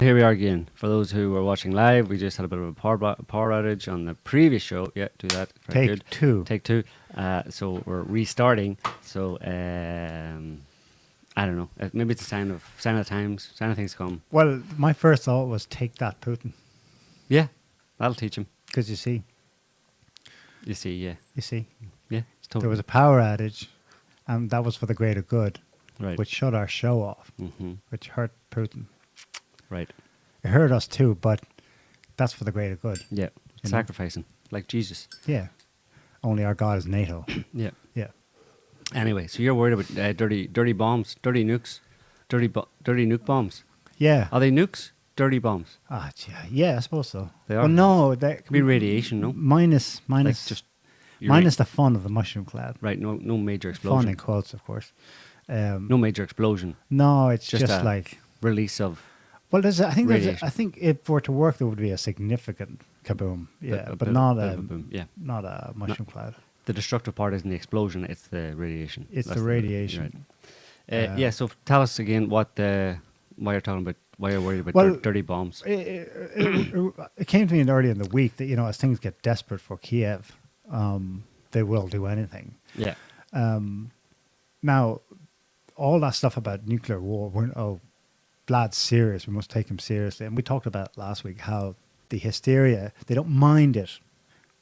here we are again. For those who were watching live, we just had a bit of a power outage on the previous show. Yeah, do that. Very good. Take two. So we're restarting. So I don't know. Maybe it's a sign of times, sign of things come. Well, my first thought was take that, Putin. Yeah, that'll teach him. Because you see. Yeah. Yeah. Totally. There was a power outage, and that was for the greater good, right? Which shut our show off, which hurt Putin. Right. It hurt us too, but that's for the greater good. Yeah. Sacrificing, like Jesus. Yeah. Only our God is NATO. Yeah. Yeah. Anyway, so you're worried about dirty bombs, dirty nukes, dirty nuke bombs. Yeah. Are they nukes? Dirty bombs? Yeah, I suppose so. They are. Well, no, they could be radiation. No. Minus the fun of the mushroom cloud. Right. No major explosion. Fun in quotes, of course. No major explosion. No, it's just like release of. Well, I think if for it to work, there would be a significant kaboom. Yeah, but not a mushroom cloud. The destructive part isn't the explosion; it's the radiation. It's the radiation. Right. So tell us again why you're talking about. Why you're worried about dirty bombs? It came to me early in the week that as things get desperate for Kiev, they will do anything. Yeah. Now, all that stuff about nuclear war, Vlad's serious. We must take him seriously. And we talked about last week how the hysteria, they don't mind it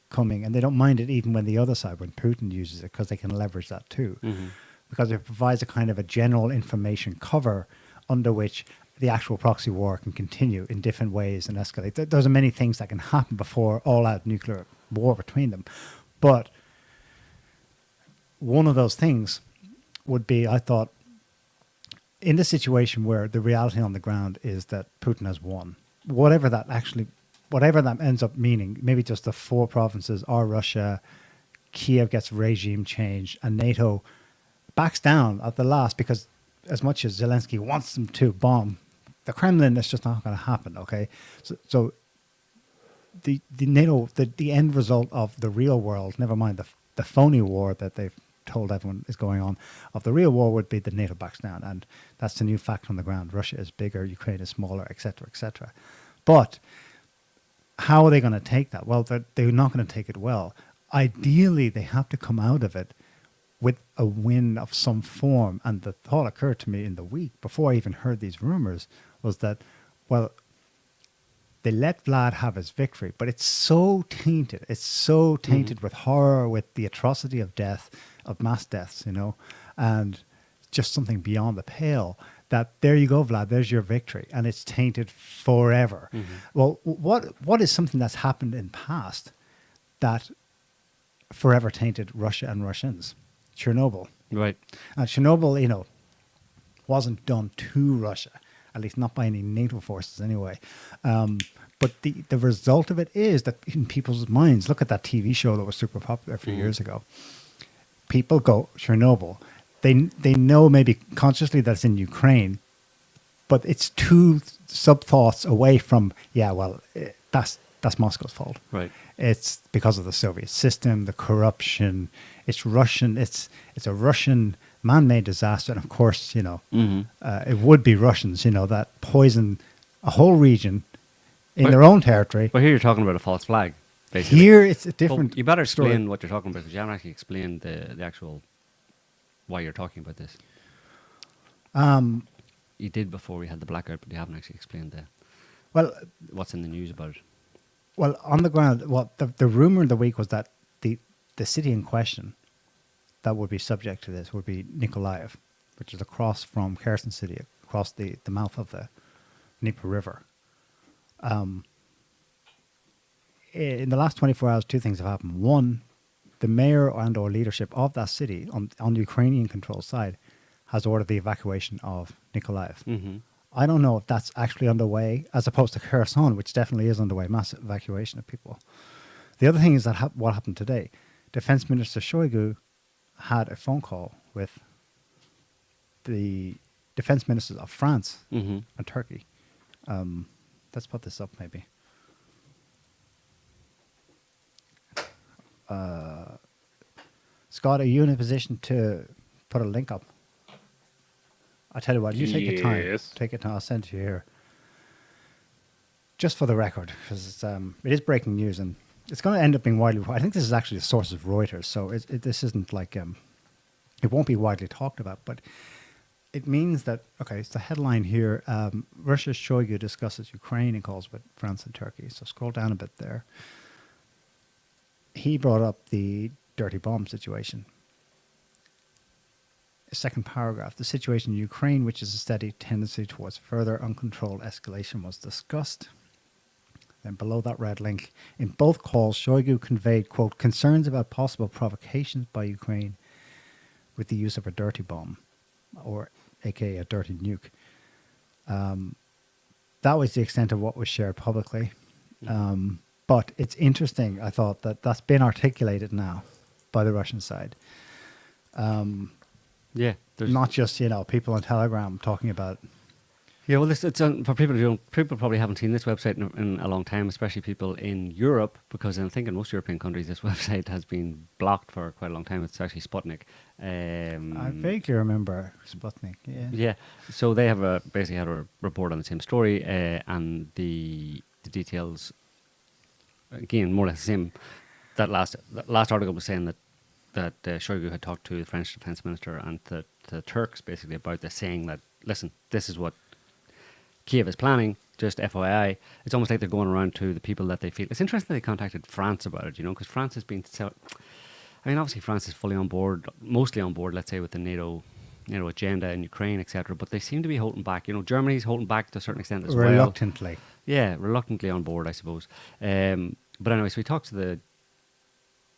coming, and they don't mind it even when the other side, when Putin uses it, because they can leverage that too. Because it provides a kind of a general information cover under which the actual proxy war can continue in different ways and escalate. There's many things that can happen before all-out nuclear war between them. But one of those things would be, I thought, in the situation where the reality on the ground is that Putin has won, whatever that ends up meaning, maybe just the 4 provinces are Russia, Kiev gets regime change, and NATO backs down at the last, because as much as Zelensky wants them to bomb the Kremlin, it's just not going to happen. Okay, so the NATO, the end result of the real world, never mind the phony war that they've told everyone is going on, of the real war would be that NATO backs down, and that's the new fact on the ground. Russia is bigger, Ukraine is smaller, etc., etc. But how are they going to take that? Well, they're not going to take it well. Ideally, they have to come out of it with a win of some form. And the thought occurred to me in the week before I even heard these rumors was that, well, they let Vlad have his victory, but it's so tainted. It's so tainted with horror, with the atrocity of death, of mass deaths, and just something beyond the pale, that there you go, Vlad, there's your victory. And it's tainted forever. Well, what is something that's happened in past that forever tainted Russia and Russians? Chernobyl. Right. And Chernobyl, wasn't done to Russia, at least not by any NATO forces anyway. But the result of it is that in people's minds, look at that TV show that was super popular a few years ago. People go, Chernobyl. They know maybe consciously that it's in Ukraine, but it's 2 sub-thoughts away from, that's Moscow's fault. Right. It's because of the Soviet system, the corruption. It's Russian. It's a Russian man-made disaster. And of course, it would be Russians, that poison a whole region in their own territory. But here you're talking about a false flag, basically. Here it's a different you better explain story. what you're talking about, because you haven't actually explained the actual why you're talking about this. You did before we had the blackout, but you haven't actually explained what's in the news about it. Well, on the ground, the rumor in the week was that the city in question that would be subject to this would be Nikolaev, which is across from Kherson City, across the mouth of the Dnieper River. In the last 24 hours, 2 things have happened. One, the mayor or leadership of that city on the Ukrainian control side has ordered the evacuation of Nikolaev. I don't know if that's actually underway, as opposed to Kherson, which definitely is underway, massive evacuation of people. The other thing is that what happened today. Defense Minister Shoigu had a phone call with the defense ministers of France and Turkey. Let's put this up, maybe. Scott, are you in a position to put a link up? I tell you what, you take your time. Take your time. I'll send it to you here. just for the record, because it is breaking news and it's going to end up being widely. I think this is actually the source of Reuters, so this isn't like it won't be widely talked about, but it means that, okay, it's the headline here. Russia's Shoigu discusses Ukraine and calls with France and Turkey. So scroll down a bit there. He brought up the dirty bomb situation. Second paragraph, the situation in Ukraine, which is a steady tendency towards further uncontrolled escalation, was discussed. Then below that red link, in both calls, Shoigu conveyed, quote, concerns about possible provocations by Ukraine with the use of a dirty bomb, or aka a dirty nuke. That was the extent of what was shared publicly. But it's interesting, I thought, that that's been articulated now by the Russian side. Yeah, not just, people on Telegram talking about. Yeah, well, it's for people who don't. People probably haven't seen this website in a long time, especially people in Europe, because I think in most European countries this website has been blocked for quite a long time. It's actually Sputnik. I vaguely remember Sputnik. Yeah. Yeah. So they have basically had a report on the same story, and the details. Again, more or less the same. That last article was saying that Shoigu had talked to the French Defense Minister and the Turks basically about this, saying that, listen, this is what Kiev is planning, just FYI. It's almost like they're going around to the people that they feel. It's interesting that they contacted France about it, because France has been so. I mean, obviously France is fully on board, mostly on board, let's say, with the NATO agenda in Ukraine, etc. But they seem to be holding back. Germany's holding back to a certain extent as well. Reluctantly. Yeah, reluctantly on board, I suppose. But anyway, so we talked to the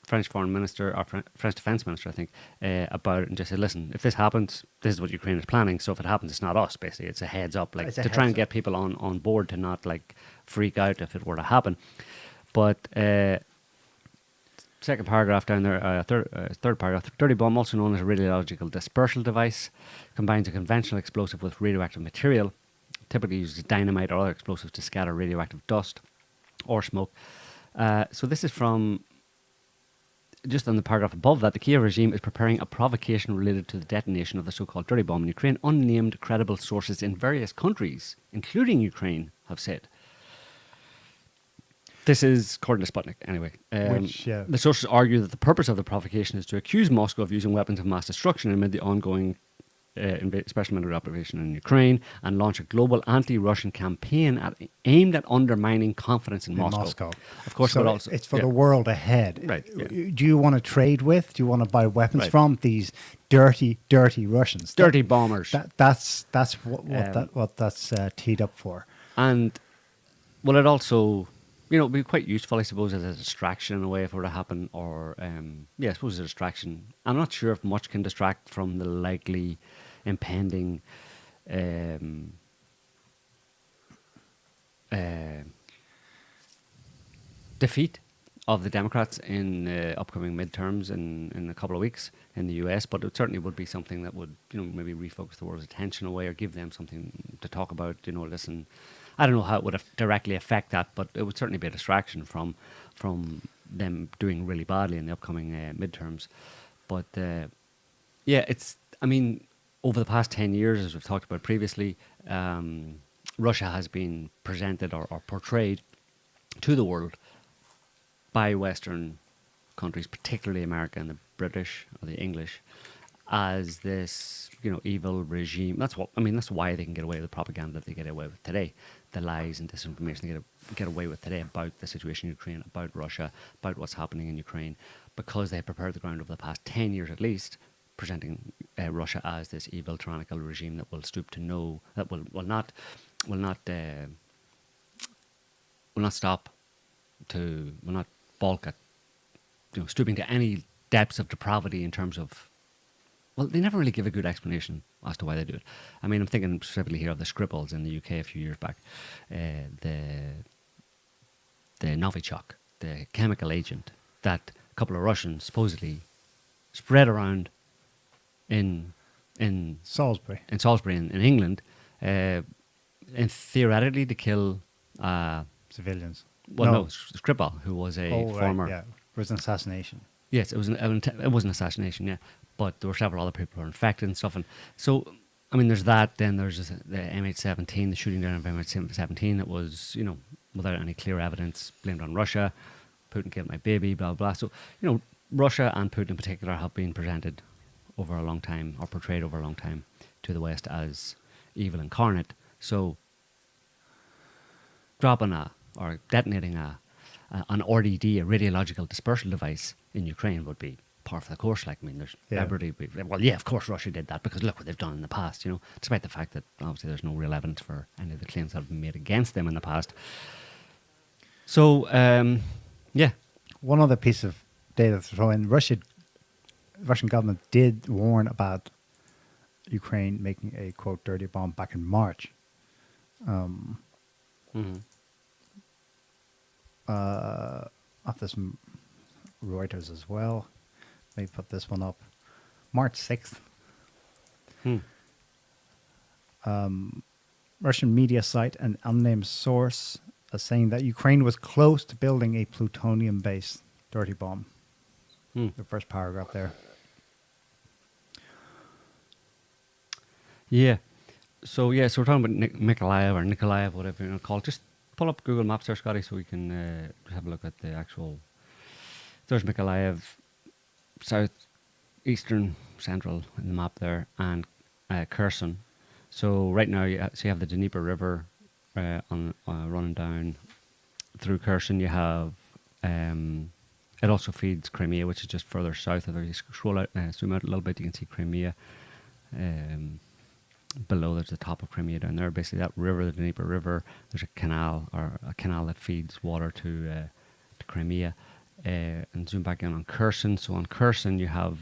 French foreign minister, or French defense minister, I think, about it, and just said, listen, if this happens, this is what Ukraine is planning. So if it happens, it's not us, basically. It's a heads up, to try and get people on board to not freak out if it were to happen. But second paragraph down there, third paragraph, dirty bomb, also known as a radiological dispersal device, combines a conventional explosive with radioactive material, typically uses dynamite or other explosives to scatter radioactive dust or smoke. So this is from. Just on the paragraph above that, the Kiev regime is preparing a provocation related to the detonation of the so-called dirty bomb in Ukraine. Unnamed credible sources in various countries, including Ukraine, have said. This is according to Sputnik, anyway. The sources argue that the purpose of the provocation is to accuse Moscow of using weapons of mass destruction amid the ongoing special military operation in Ukraine and launch a global anti-Russian campaign aimed at undermining confidence in Moscow. Of course, so it's for the world ahead. Right. Yeah. Do you want to trade with? Do you want to buy weapons from these dirty Russians? Dirty bombers. That's what that's teed up for. And will it also, be quite useful, I suppose, as a distraction in a way if it were to happen, or I suppose a distraction. I'm not sure if much can distract from the likely impending defeat of the Democrats in upcoming midterms in a couple of weeks in the US, but it certainly would be something that would, maybe refocus the world's attention away or give them something to talk about. Listen, I don't know how it would directly affect that, but it would certainly be a distraction from them doing really badly in the upcoming midterms. But over the past 10 years, as we've talked about previously, Russia has been presented or portrayed to the world by Western countries, particularly America and the British or the English, as this, evil regime. That's why they can get away with the propaganda that they get away with today, the lies and disinformation they get away with today about the situation in Ukraine, about Russia, about what's happening in Ukraine, because they have prepared the ground over the past 10 years at least, presenting Russia as this evil, tyrannical regime that will stoop to that will not balk at stooping to any depths of depravity in terms of. Well, they never really give a good explanation as to why they do it. I mean, I'm thinking specifically here of the Skripals in the UK a few years back, the Novichok, the chemical agent that a couple of Russians supposedly spread around in Salisbury in England, and theoretically to kill civilians. Well, no, Skripal, who was a former. Right, yeah, it was an assassination. Yes, it was an assassination. Yeah, but there were several other people who were infected and stuff, and so there's that. Then there's the MH17, the shooting down of MH17 that was without any clear evidence, blamed on Russia. Putin killed my baby, blah, blah. So, Russia and Putin in particular have been presented over a long time, or portrayed over a long time, to the West as evil incarnate. So, or detonating an RDD, a radiological dispersal device in Ukraine would be par for the course. Like, I mean, there's everybody. Well, yeah, of course Russia did that because look what they've done in the past. Despite the fact that obviously there's no real evidence for any of the claims that have been made against them in the past. So, yeah. One other piece of data to throw in: Russian government did warn about Ukraine making a quote dirty bomb back in March. Off this Reuters as well. Let me put this one up. March 6th. Russian media site, an unnamed source, is saying that Ukraine was close to building a plutonium-based dirty bomb. The first paragraph there. Yeah. So we're talking about Nikolaev, whatever you want to call it. Just pull up Google Maps there, Scotty, so we can have a look at the actual. There's Nikolaev, south, eastern, central in the map there, and Kherson. So right now, you have the Dnieper River running down through Kherson. You have it also feeds Crimea, which is just further south. If you scroll out, zoom out a little bit, you can see Crimea. Below there's the top of Crimea down there. Basically, that river, the Dnieper River, there's a canal that feeds water to Crimea. And zoom back in on Kherson. So on Kherson, you have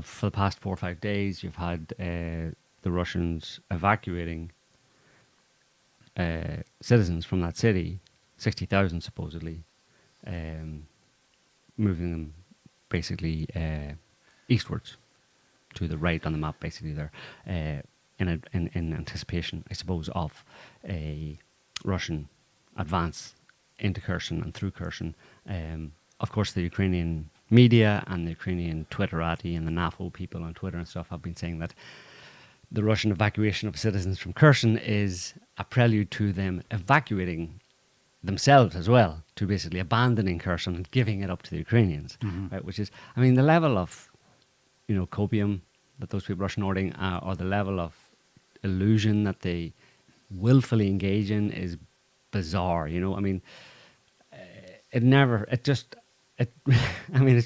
for the past 4 or 5 days, you've had the Russians evacuating citizens from that city, 60,000 supposedly, moving them basically eastwards to the right on the map, basically there, in anticipation, I suppose, of a Russian advance into Kherson and through Kherson. Of course, the Ukrainian media and the Ukrainian Twitterati and the NAFO people on Twitter and stuff have been saying that the Russian evacuation of citizens from Kherson is a prelude to them evacuating themselves as well, to basically abandoning Kherson and giving it up to the Ukrainians, right? Which is, I mean, the level of, copium that those people are snorting, or the level of illusion that they willfully engage in is bizarre. I mean, it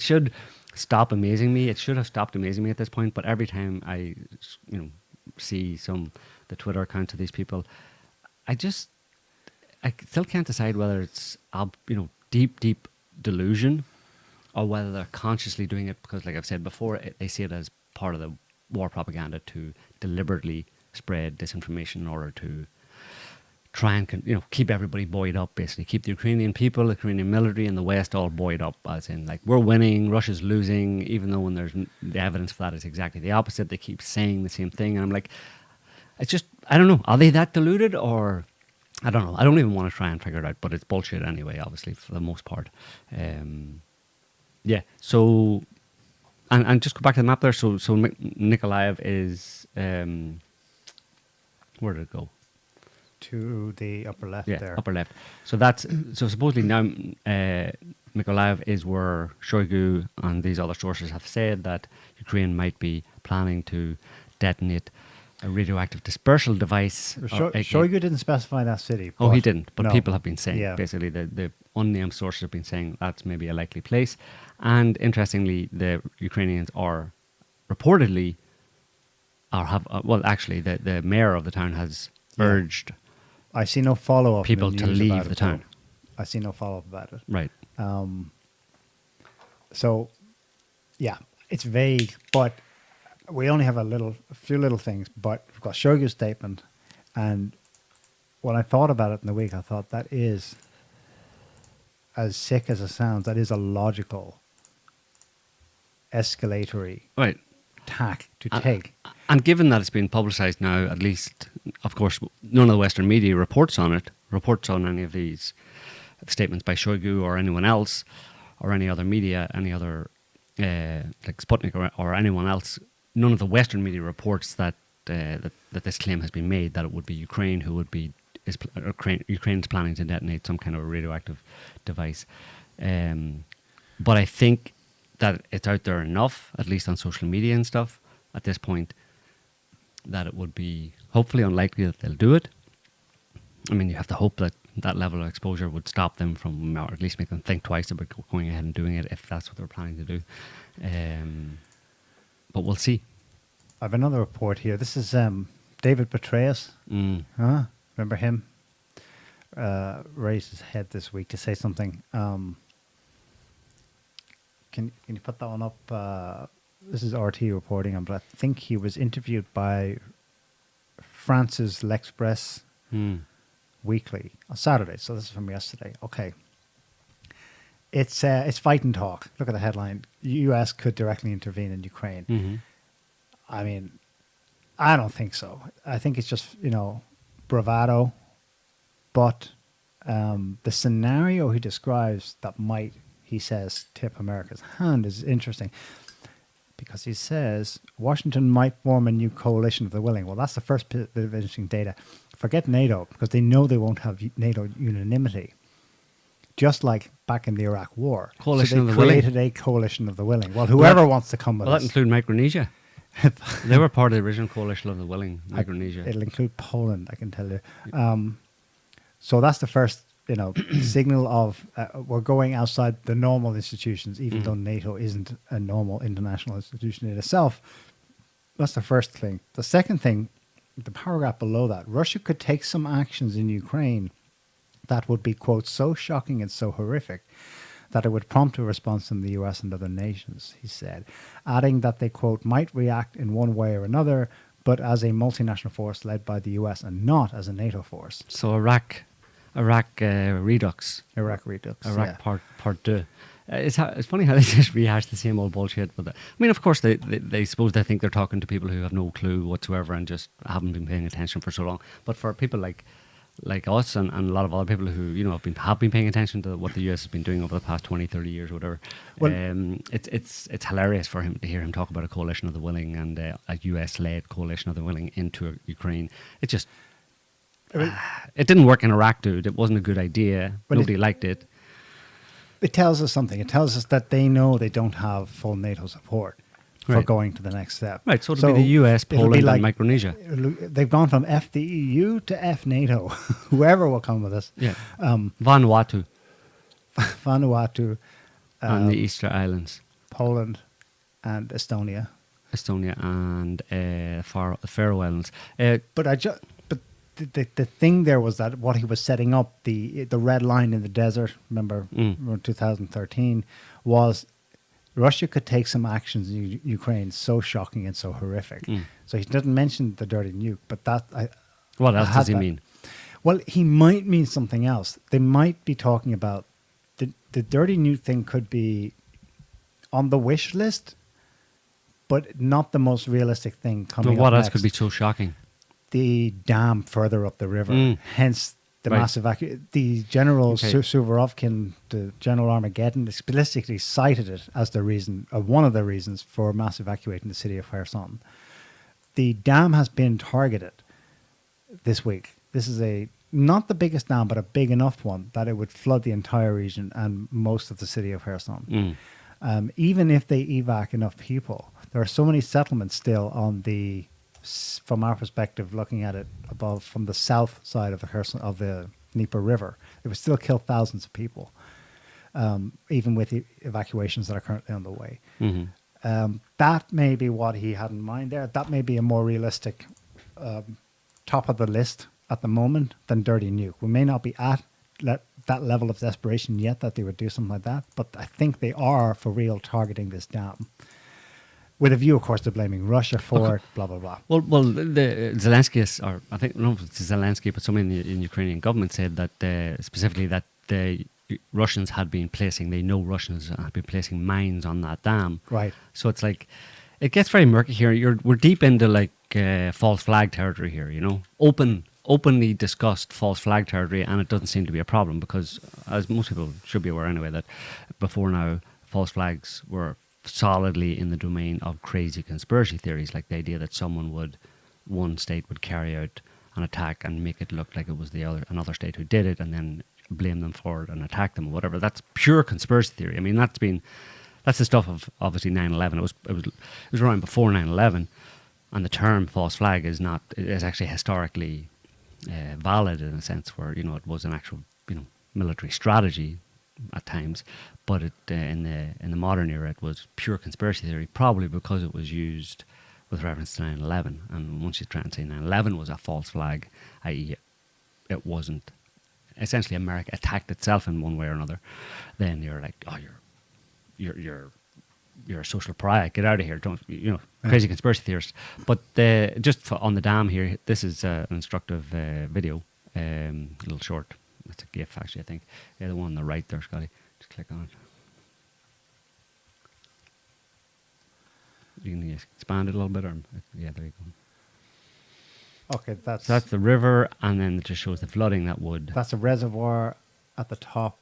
should stop amazing me. It should have stopped amazing me at this point, but every time I, see the Twitter accounts of these people, I still can't decide whether it's, deep delusion, or whether they're consciously doing it because, like I've said before, they see it as part of the war propaganda to deliberately spread disinformation in order to try and keep everybody buoyed up, basically keep the Ukrainian people, the Ukrainian military, and the West all buoyed up, as in like we're winning, Russia's losing, even though when there's the evidence for that is exactly the opposite. They keep saying the same thing, and I'm like, it's just, I don't know, are they that deluded, or I don't know. I don't even want to try and figure it out, but it's bullshit anyway, obviously, for the most part. Yeah, so, and just go back to the map there. So Nikolaev is, where did it go? To the upper left there. Upper left. So so supposedly now Nikolaev is where Shoigu and these other sources have said that Ukraine might be planning to detonate a radioactive dispersal device. Shoigu didn't specify that city. Oh, he didn't, but people have been saying, basically the unnamed sources have been saying that's maybe a likely place. And interestingly, the Ukrainians are reportedly, or have, actually the mayor of the town has urged I see no follow-up people to leave the town. I see no follow-up about it. Right. So, yeah, it's vague, but we only have a few little things. But we've got Shoigu's statement, and when I thought about it in the week, I thought that is, as sick as it sounds, that is a logical escalatory tack to take. And given that it's been publicised now, at least, of course, none of the Western media reports on any of these statements by Shoigu or anyone else, or any other media, any other, like Sputnik or anyone else. None of the Western media reports that that this claim has been made that it would be Ukraine who would be Ukraine's planning to detonate some kind of a radioactive device. But I think that it's out there enough, at least on social media and stuff, at this point, that it would be hopefully unlikely that they'll do it. I mean, you have to hope that that level of exposure would stop them from, or at least make them think twice about going ahead and doing it if that's what they're planning to do. But we'll see. I have another report here. This is David Petraeus. Remember him? Raised his head this week to say something. Can you put that one up? This is RT reporting on, but I think he was interviewed by France's L'Express Weekly on Saturday. So this is from yesterday. Okay. It's fight and talk. Look at the headline. U.S. could directly intervene in Ukraine. Mm-hmm. I mean, I don't think so. I think it's just, bravado. But the scenario he describes that might, he says, tip America's hand is interesting. Because he says Washington might form a new coalition of the willing. Well, that's the first bit of interesting data. Forget NATO, because they know they won't have NATO unanimity. Just like back in the Iraq War. Coalition so of they the willing. created a coalition of the willing. Well, whoever wants to come with Will us. that include Micronesia? They were part of the original coalition of the willing, Micronesia. It'll include Poland, I can tell you. So that's the first, signal of we're going outside the normal institutions, even though NATO isn't a normal international institution in itself. That's the first thing. The second thing, the paragraph below that, Russia could take some actions in Ukraine that would be, quote, so shocking and so horrific that it would prompt a response from the US and other nations, he said, adding that they, quote, might react in one way or another, but as a multinational force led by the US and not as a NATO force. So Iraq Redux. Iraq Redux. Iraq yeah. part 2. It's funny how they just rehash the same old bullshit. But I mean, of course, they suppose they think they're talking to people who have no clue whatsoever and just haven't been paying attention for so long. But for people like us and a lot of other people who have been paying attention to what the US has been doing over the past 20, 30 years or whatever, Well, it's hilarious for him to hear him talk about a coalition of the willing and a US-led coalition of the willing into Ukraine. It just it didn't work in Iraq, dude. It wasn't a good idea. Well, Nobody liked it. It tells us something. It tells us that they know they don't have full NATO support for Right. going to the next step. Right, so it'll be the US, it'll be Poland, like- and Micronesia. They've gone from F the EU to F NATO. Whoever will come with us. Yeah. Vanuatu Vanuatu, and the Easter Islands, Poland, and Estonia. and Faroe Islands. But the thing there was that what he was setting up, the red line in the desert, remember, around 2013, was Russia could take some actions in Ukraine so shocking and so horrific. So he doesn't mention the dirty nuke, but that... What else I had does he that. mean? Well, he might mean something else. They might be talking about... The dirty nuke thing could be on the wish list, but not the most realistic thing coming But what up else next. could be so shocking? The dam further up the river, hence the Right. massive the General Okay. Suvorovkin, the General Armageddon, explicitly cited it as the reason, one of the reasons for mass evacuating the city of Kherson. The dam has been targeted this week. This is not the biggest dam, but a big enough one that it would flood the entire region and most of the city of Kherson. Even if they evac enough people, there are so many settlements still on the, from our perspective, looking at it above from the south side of the Dnieper River, it would still kill thousands of people, even with the evacuations that are currently on the way. That may be what he had in mind there. That may be a more realistic top of the list at the moment than dirty nuke. We may not be at that level of desperation yet that they would do something like that, but I think they are for real targeting this dam. With a view, of course, to blaming Russia for it, blah, blah, blah. Well, the Zelensky, or I think, I don't know if it's Zelensky, but someone in the Ukrainian government said that specifically that the Russians had been placing, they know Russians had been placing mines on that dam. Right. So it's like, it gets very murky here. We're deep into like false flag territory here, openly discussed false flag territory, and it doesn't seem to be a problem because, as most people should be aware anyway, that before now, false flags were solidly in the domain of crazy conspiracy theories, like the idea that someone would one state would carry out an attack and make it look like it was another state who did it, and then blame them for it and attack them or whatever. That's pure conspiracy theory. I mean, that's the stuff of obviously 9/11. It was around before 9/11, and the term false flag is actually historically valid in a sense, where it was an actual military strategy at times, but in the modern era it was pure conspiracy theory, probably because it was used with reference to 9/11. And once you try and say 9/11 was a false flag, i.e. it wasn't, essentially America attacked itself in one way or another, then you're like, oh, you're a social pariah, get out of here, don't crazy conspiracy theorists. But on the dam here, this is an instructive video, a little short. It's a GIF actually, I think. Yeah, the one on the right there, Scotty. Just click on it. You can expand it a little bit, or yeah, there you go. Okay, So that's the river, and then it just shows the flooding that would. That's a reservoir at the top,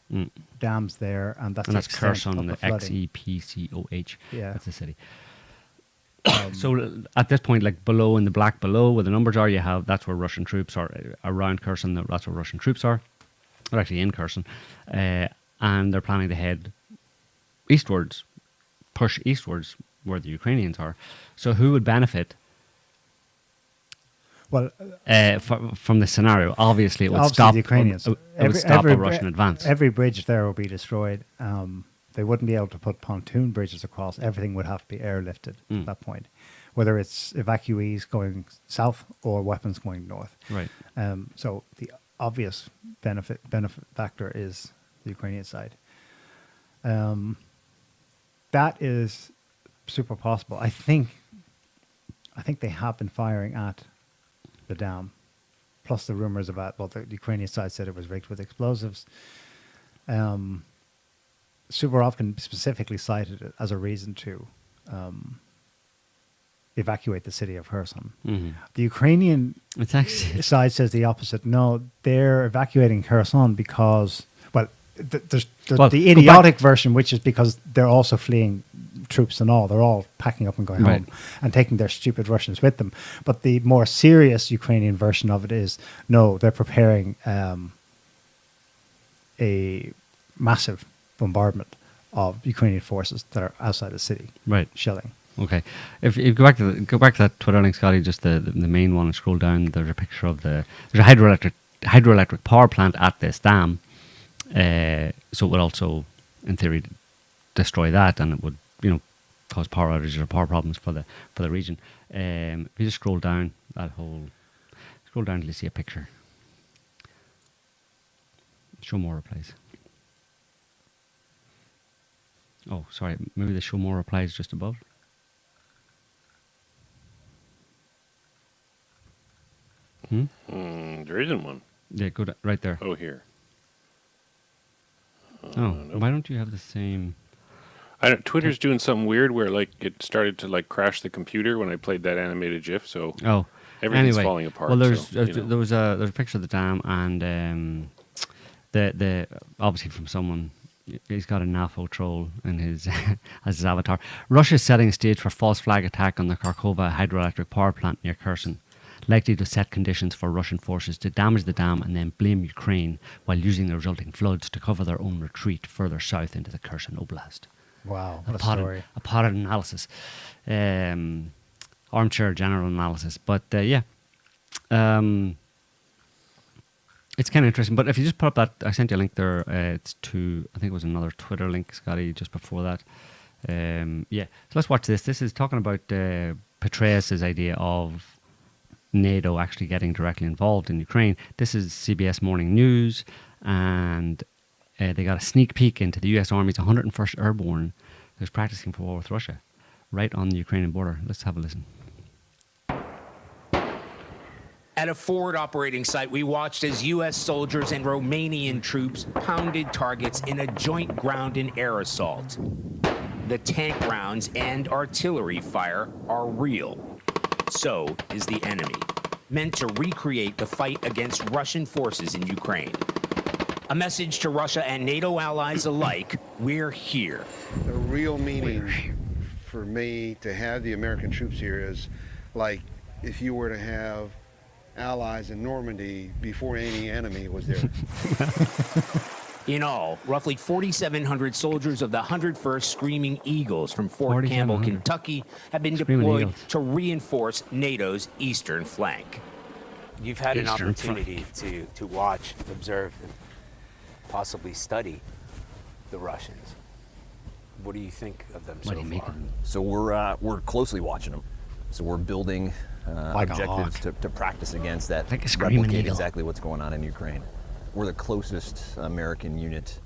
dams there, and that's Kherson, the flooding. XEPCOH. Yeah. That's the city. So at this point, like below in the black below where the numbers are, that's where Russian troops are around Kherson. That's where Russian troops are. They're actually in Kherson, and they're planning to head eastwards, push eastwards where the Ukrainians are. So who would benefit? Well, from this scenario, obviously it would stop the Ukrainians. It would stop a Russian advance. Every bridge there will be destroyed. They wouldn't be able to put pontoon bridges across. Everything would have to be airlifted at that point, whether it's evacuees going south or weapons going north. Right. So the obvious benefit factor is the Ukrainian side. That is super possible. I think they have been firing at the dam, plus the rumors about, well, the Ukrainian side said it was rigged with explosives. Suvorovkin specifically cited it as a reason to evacuate the city of Kherson. Mm-hmm. The Ukrainian side says the opposite. No, they're evacuating Kherson because, well, there's the idiotic version, which is because they're also fleeing troops and all. They're all packing up and going home and taking their stupid Russians with them. But the more serious Ukrainian version of it is, no, they're preparing a massive bombardment of Ukrainian forces that are outside the city. Right. Shelling. Okay. If you go back to that Twitter link, Scotty, just the main one, and scroll down, there's a picture of there's a hydroelectric power plant at this dam. So it would also, in theory, destroy that, and it would, cause power outages or power problems for the region. If you just scroll down till you see a picture. Show more replies. Oh, sorry. Maybe the show more replies just above. There isn't one. Yeah, go right there. Oh, here. Nope. Why don't you have the same? Twitter's doing something weird where it started to crash the computer when I played that animated GIF. So everything's falling apart. Well, there was a picture of the dam, and the obviously from someone. He's got a NAFO troll in his as his avatar. Russia's setting a stage for false flag attack on the Kharkova hydroelectric power plant near Kherson, likely to set conditions for Russian forces to damage the dam and then blame Ukraine while using the resulting floods to cover their own retreat further south into the Kherson Oblast. Wow, what a story. A potted analysis. Armchair general analysis. But it's kind of interesting. But if you just put up that, I sent you a link there. It's to, I think it was another Twitter link, Scotty, just before that. So let's watch this. This is talking about Petraeus' idea of NATO actually getting directly involved in Ukraine. This is CBS Morning News, and they got a sneak peek into the U.S. Army's 101st Airborne, who's practicing for war with Russia, right on the Ukrainian border. Let's have a listen. At a forward operating site, we watched as U.S. soldiers and Romanian troops pounded targets in a joint ground and air assault. The tank rounds and artillery fire are real. So is the enemy, meant to recreate the fight against Russian forces in Ukraine. A message to Russia and NATO allies alike, we're here. The real meaning for me to have the American troops here is like if you were to have allies in Normandy before any enemy was there. In all, roughly 4,700 soldiers of the 101st Screaming Eagles from Fort Campbell, 4,700. Kentucky, have been Screaming deployed Eagles. to reinforce NATO's eastern flank. You've had an Eastern opportunity to watch, observe, and possibly study the Russians. What do you think of them What so do you make far? of them? So we're closely watching them. So we're building Like a objectives hawk. to practice against that, Like a screaming replicate eagle. exactly what's going on in Ukraine. We're the closest American unit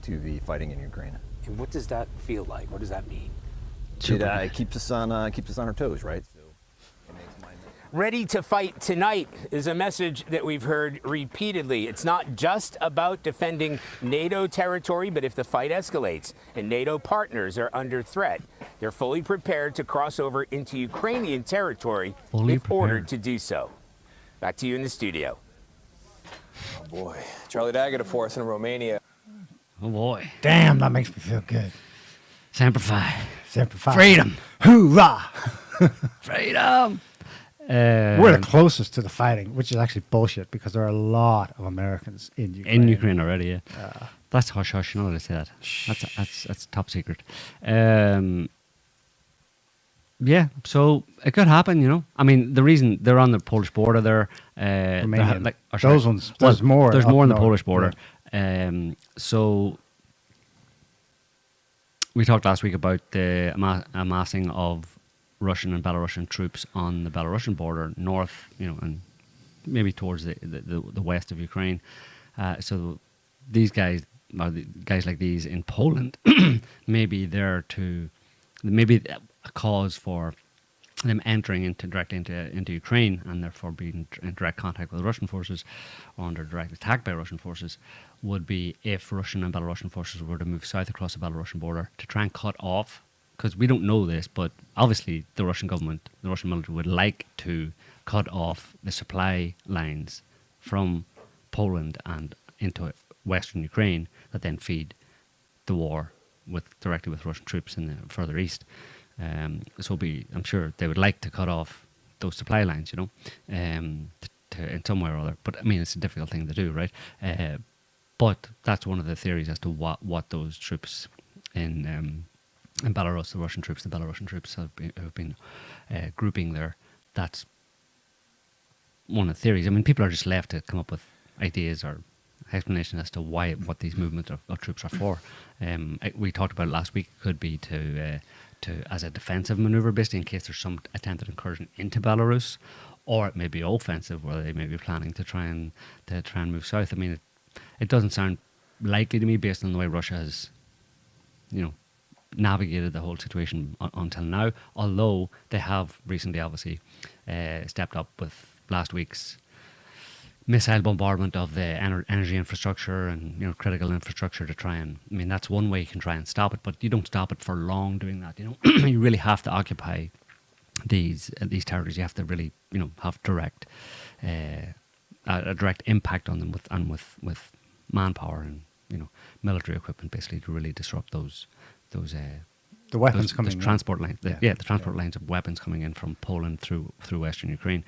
to the fighting in Ukraine. And what does that feel like? What does that mean? It keeps us on our toes, right? So it makes my Ready to fight tonight is a message that we've heard repeatedly. It's not just about defending NATO territory, but if the fight escalates and NATO partners are under threat, they're fully prepared to cross over into Ukrainian territory Fully if ordered prepared. to do so. Back to you in the studio. Oh boy. Charlie Dagger to fourth in Romania. Oh boy. Damn, that makes me feel good. Semper Fi. Semper Fi. Freedom. Hoorah! Freedom. We're the closest to the fighting, which is actually bullshit because there are a lot of Americans in Ukraine. in Ukraine already, yeah. That's hush hush. You know what I say that. That's top secret. Yeah, so it could happen, you know. I mean, the reason they're on the Polish border there, Romanian. or sorry, Those ones, there's more There's up more on the north, Polish border. So we talked last week about the amassing of Russian and Belarusian troops on the Belarusian border, north, you know, and maybe towards the west of Ukraine. So these guys, or the guys like these in Poland, may be there to, maybe a cause for them entering directly into Ukraine and therefore being in direct contact with Russian forces or under direct attack by Russian forces would be if Russian and Belarusian forces were to move south across the Belarusian border to try and cut off, because we don't know this, but obviously the Russian government, the Russian military would like to cut off the supply lines from Poland and into western Ukraine that then feed the war directly with Russian troops in the further east. I'm sure they would like to cut off those supply lines, you know, in some way or other. But I mean, it's a difficult thing to do, right? But that's one of the theories as to what those troops in Belarus, the Belarusian troops have been grouping there. That's one of the theories. I mean, people are just left to come up with ideas or explanations as to what these movements of troops are for. We talked about it last week. It could be to as a defensive maneuver, basically in case there's some attempted incursion into Belarus, or it may be offensive, where they may be planning to try and move south. I mean, it doesn't sound likely to me based on the way Russia has, you know, navigated the whole situation until now. Although they have recently, obviously, stepped up with last week's missile bombardment of the energy infrastructure and, you know, critical infrastructure to try and, I mean, that's one way you can try and stop it, but you don't stop it for long doing that, you know. You really have to occupy these territories. You have to really, you know, have a direct impact on them with manpower and, you know, military equipment, basically, to really disrupt those The weapons coming in. transport lines. The Yeah. transport lines of weapons coming in from Poland through western Ukraine.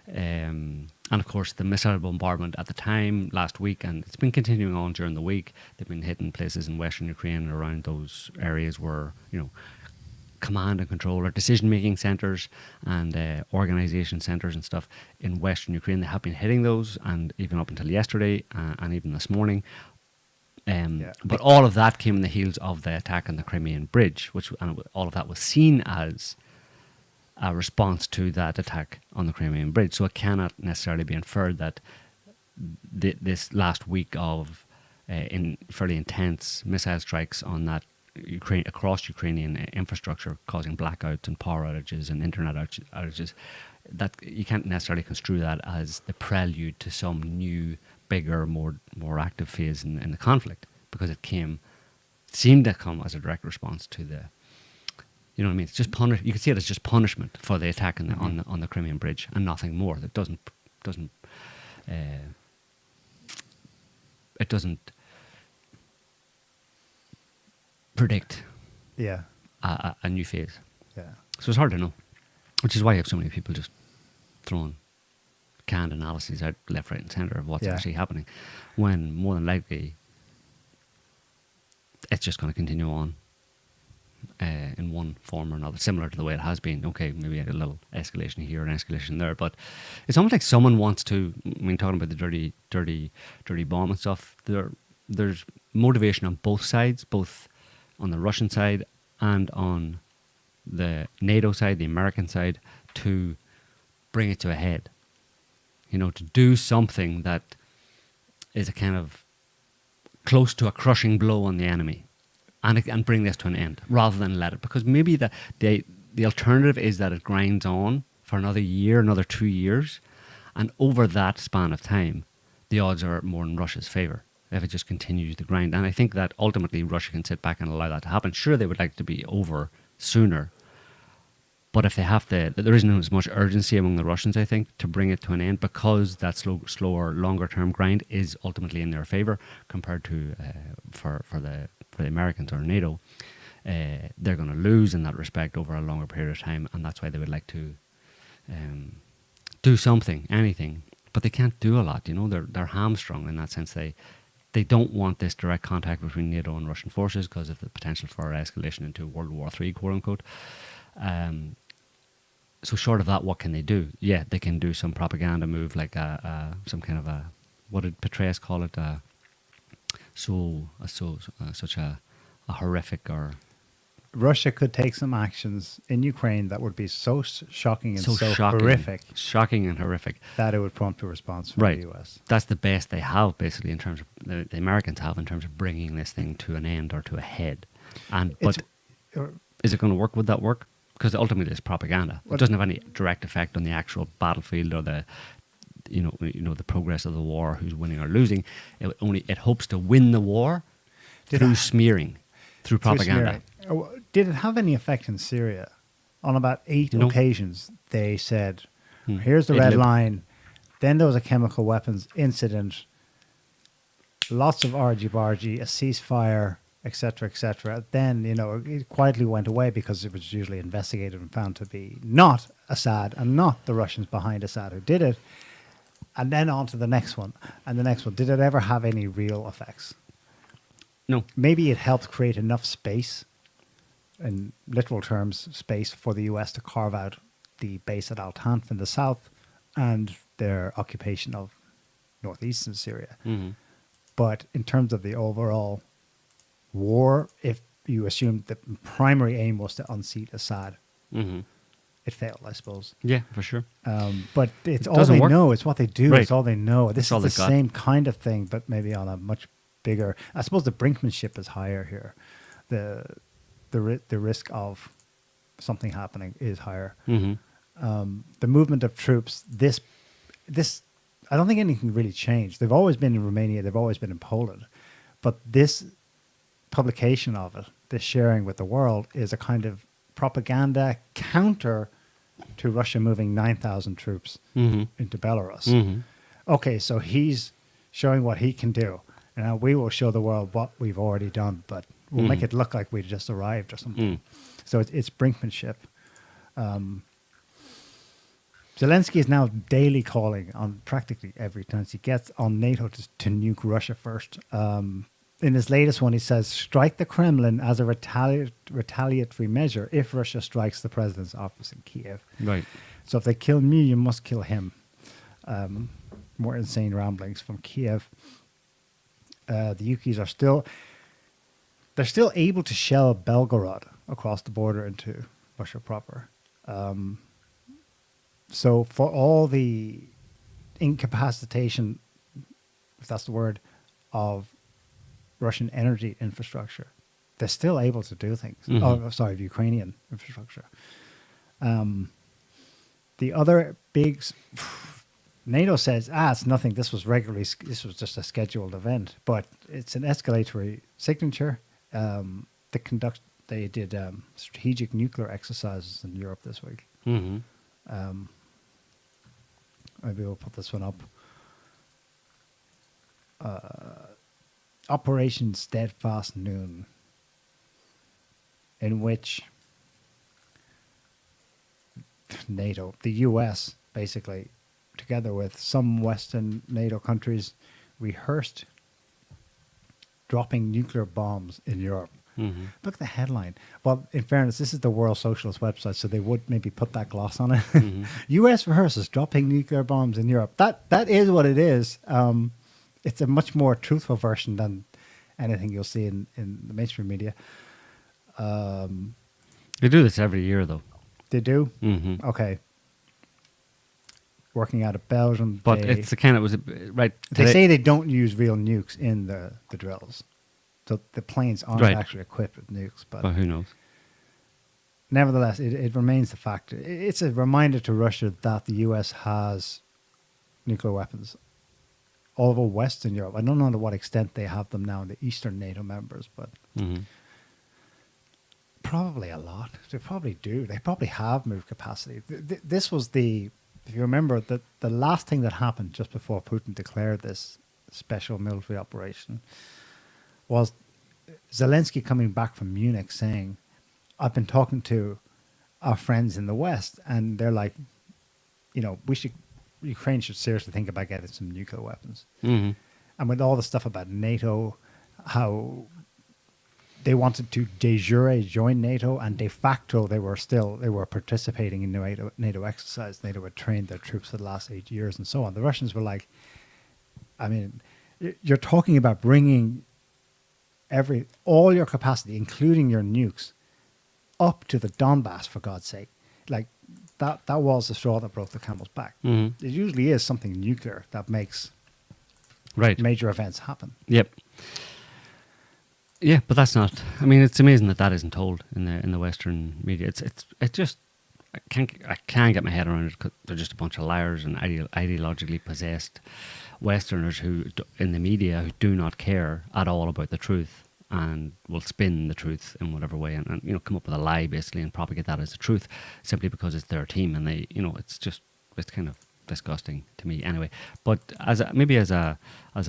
And of course, the missile bombardment at the time last week, and it's been continuing on during the week. They've been hitting places in western Ukraine and around those areas where, you know, command and control or decision-making centers and organization centers and stuff in western Ukraine. They have been hitting those, and even up until yesterday and even this morning. But all of that came in the heels of the attack on the Crimean Bridge, and all of that was seen as a response to that attack on the Crimean Bridge. So it cannot necessarily be inferred that this last week of in fairly intense missile strikes on that across Ukrainian infrastructure, causing blackouts and power outages and internet outages, that you can't necessarily construe that as the prelude to some new, bigger, more active phase in the conflict, because it seemed to come as a direct response to the, you know what I mean? It's just you can see it as just punishment for the attack on the Crimean Bridge and nothing more. That doesn't predict a new phase. Yeah. So it's hard to know, which is why you have so many people just throwing canned analyses out left, right, and centre of what's Yeah. actually happening, when more than likely it's just going to continue on in one form or another, similar to the way it has been. Okay, maybe a little escalation here and escalation there, but it's almost like someone wants to. I mean, talking about the dirty bomb and stuff. There's motivation on both sides, both on the Russian side and on the NATO side, the American side, to bring it to a head. You know, to do something that is a kind of close to a crushing blow on the enemy, and bring this to an end, rather than let it. Because maybe the alternative is that it grinds on for another year, another 2 years, and over that span of time, the odds are more in Russia's favour if it just continues to grind. And I think that ultimately Russia can sit back and allow that to happen. Sure, they would like to be over sooner, but if they have to, there isn't as much urgency among the Russians, I think, to bring it to an end, because that slower, longer-term grind is ultimately in their favour compared to for the Americans or NATO. They're going to lose in that respect over a longer period of time, and that's why they would like to do something, anything, but they can't do a lot. You know, they're hamstrung in that sense. They don't want this direct contact between NATO and Russian forces because of the potential for escalation into World War III, quote unquote. So short of that, what can they do? Yeah, they can do some propaganda move, like some kind of a, what did Petraeus call it? Such a horrific or... Russia could take some actions in Ukraine that would be so shocking and so shocking, horrific. Shocking and horrific. That it would prompt a response from Right. the US. That's the best they have, basically, in terms of... The Americans have in terms of bringing this thing to an end or to a head. But is it going to work? Would that work? Because ultimately it's propaganda. It doesn't have any direct effect on the actual battlefield or the the progress of the war, who's winning or losing. It hopes to win the war through smearing, through propaganda. Did it have any effect in Syria? On about 8 occasions, they said, here's the red line. Then there was a chemical weapons incident, lots of argy-bargy, a ceasefire, etc., etc. Then, it quietly went away because it was usually investigated and found to be not Assad and not the Russians behind Assad who did it. And then on to the next one and the next one. Did it ever have any real effects? No. Maybe it helped create enough space, in literal terms, space for the US to carve out the base at Al-Tanf in the south and their occupation of northeastern Syria. Mm-hmm. But in terms of the overall war, if you assume the primary aim was to unseat Assad, it failed, I suppose. Yeah, for sure. But it's all they know. It's what they do. Right. It's all they know. This all is the they've got. same kind of thing, but maybe on a much bigger... I suppose the brinkmanship is higher here. The risk of something happening is higher. Mm-hmm. The movement of troops, this I don't think anything really changed. They've always been in Romania. They've always been in Poland. But this publication of it, this sharing with the world, is a kind of propaganda counter to Russia moving 9,000 troops into Belarus. Mm-hmm. Okay, so he's showing what he can do. And now we will show the world what we've already done, but we'll make it look like we just arrived or something. So it's brinkmanship. Zelensky is now daily calling on practically every chance he gets on NATO to nuke Russia first. In his latest one, he says, strike the Kremlin as a retaliatory measure if Russia strikes the president's office in Kiev. Right. So if they kill me, you must kill him. More insane ramblings from Kiev. The Ukis are still able to shell Belgorod across the border into Russia proper. So for all the incapacitation, if that's the word, of Russian energy infrastructure, they're still able to do things. The Ukrainian infrastructure. The other big... NATO says, it's nothing. This was just a scheduled event, but it's an escalatory signature. They did strategic nuclear exercises in Europe this week. Mm-hmm. Maybe we'll put this one up. Operation Steadfast Noon, in which NATO, the US, basically, together with some Western NATO countries, rehearsed dropping nuclear bombs in Europe. Mm-hmm. Look at the headline. Well, in fairness, this is the World Socialist website, so they would maybe put that gloss on it. Mm-hmm. U.S. rehearses dropping nuclear bombs in Europe. That is what it is. It's a much more truthful version than anything you'll see in the mainstream media. They do this every year, though. They do? Mm-hmm. Okay. Working out of Belgium. But it's the kind of right. They today- say they don't use real nukes in the drills. So the planes aren't Right. actually equipped with nukes. But who knows? nevertheless, it remains the fact. It's a reminder to Russia that the U.S. has nuclear weapons all over Western Europe. I don't know to what extent they have them now in the Eastern NATO members, but Mm-hmm. probably a lot. They probably do. They probably have moved capacity. This was if you remember, the last thing that happened just before Putin declared this special military operation was Zelensky coming back from Munich saying, I've been talking to our friends in the West, and they're like, Ukraine should seriously think about getting some nuclear weapons. Mm-hmm. And with all the stuff about NATO, how they wanted to de jure join NATO, and de facto they were participating in NATO exercise. NATO had trained their troops for the last 8 years and so on. The Russians were like, I mean, you're talking about bringing all your capacity, including your nukes, up to the Donbass, for God's sake. Like, that was the straw that broke the camel's back. Mm-hmm. It usually is something nuclear that makes Right. major events happen. Yep. Yeah, but that's not. I mean, it's amazing that isn't told in the Western media. It's just I can't get my head around it because they're just a bunch of liars and ideologically possessed Westerners who in the media who do not care at all about the truth and will spin the truth in whatever way and come up with a lie basically and propagate that as the truth simply because it's their team, and they it's kind of disgusting to me anyway. But as a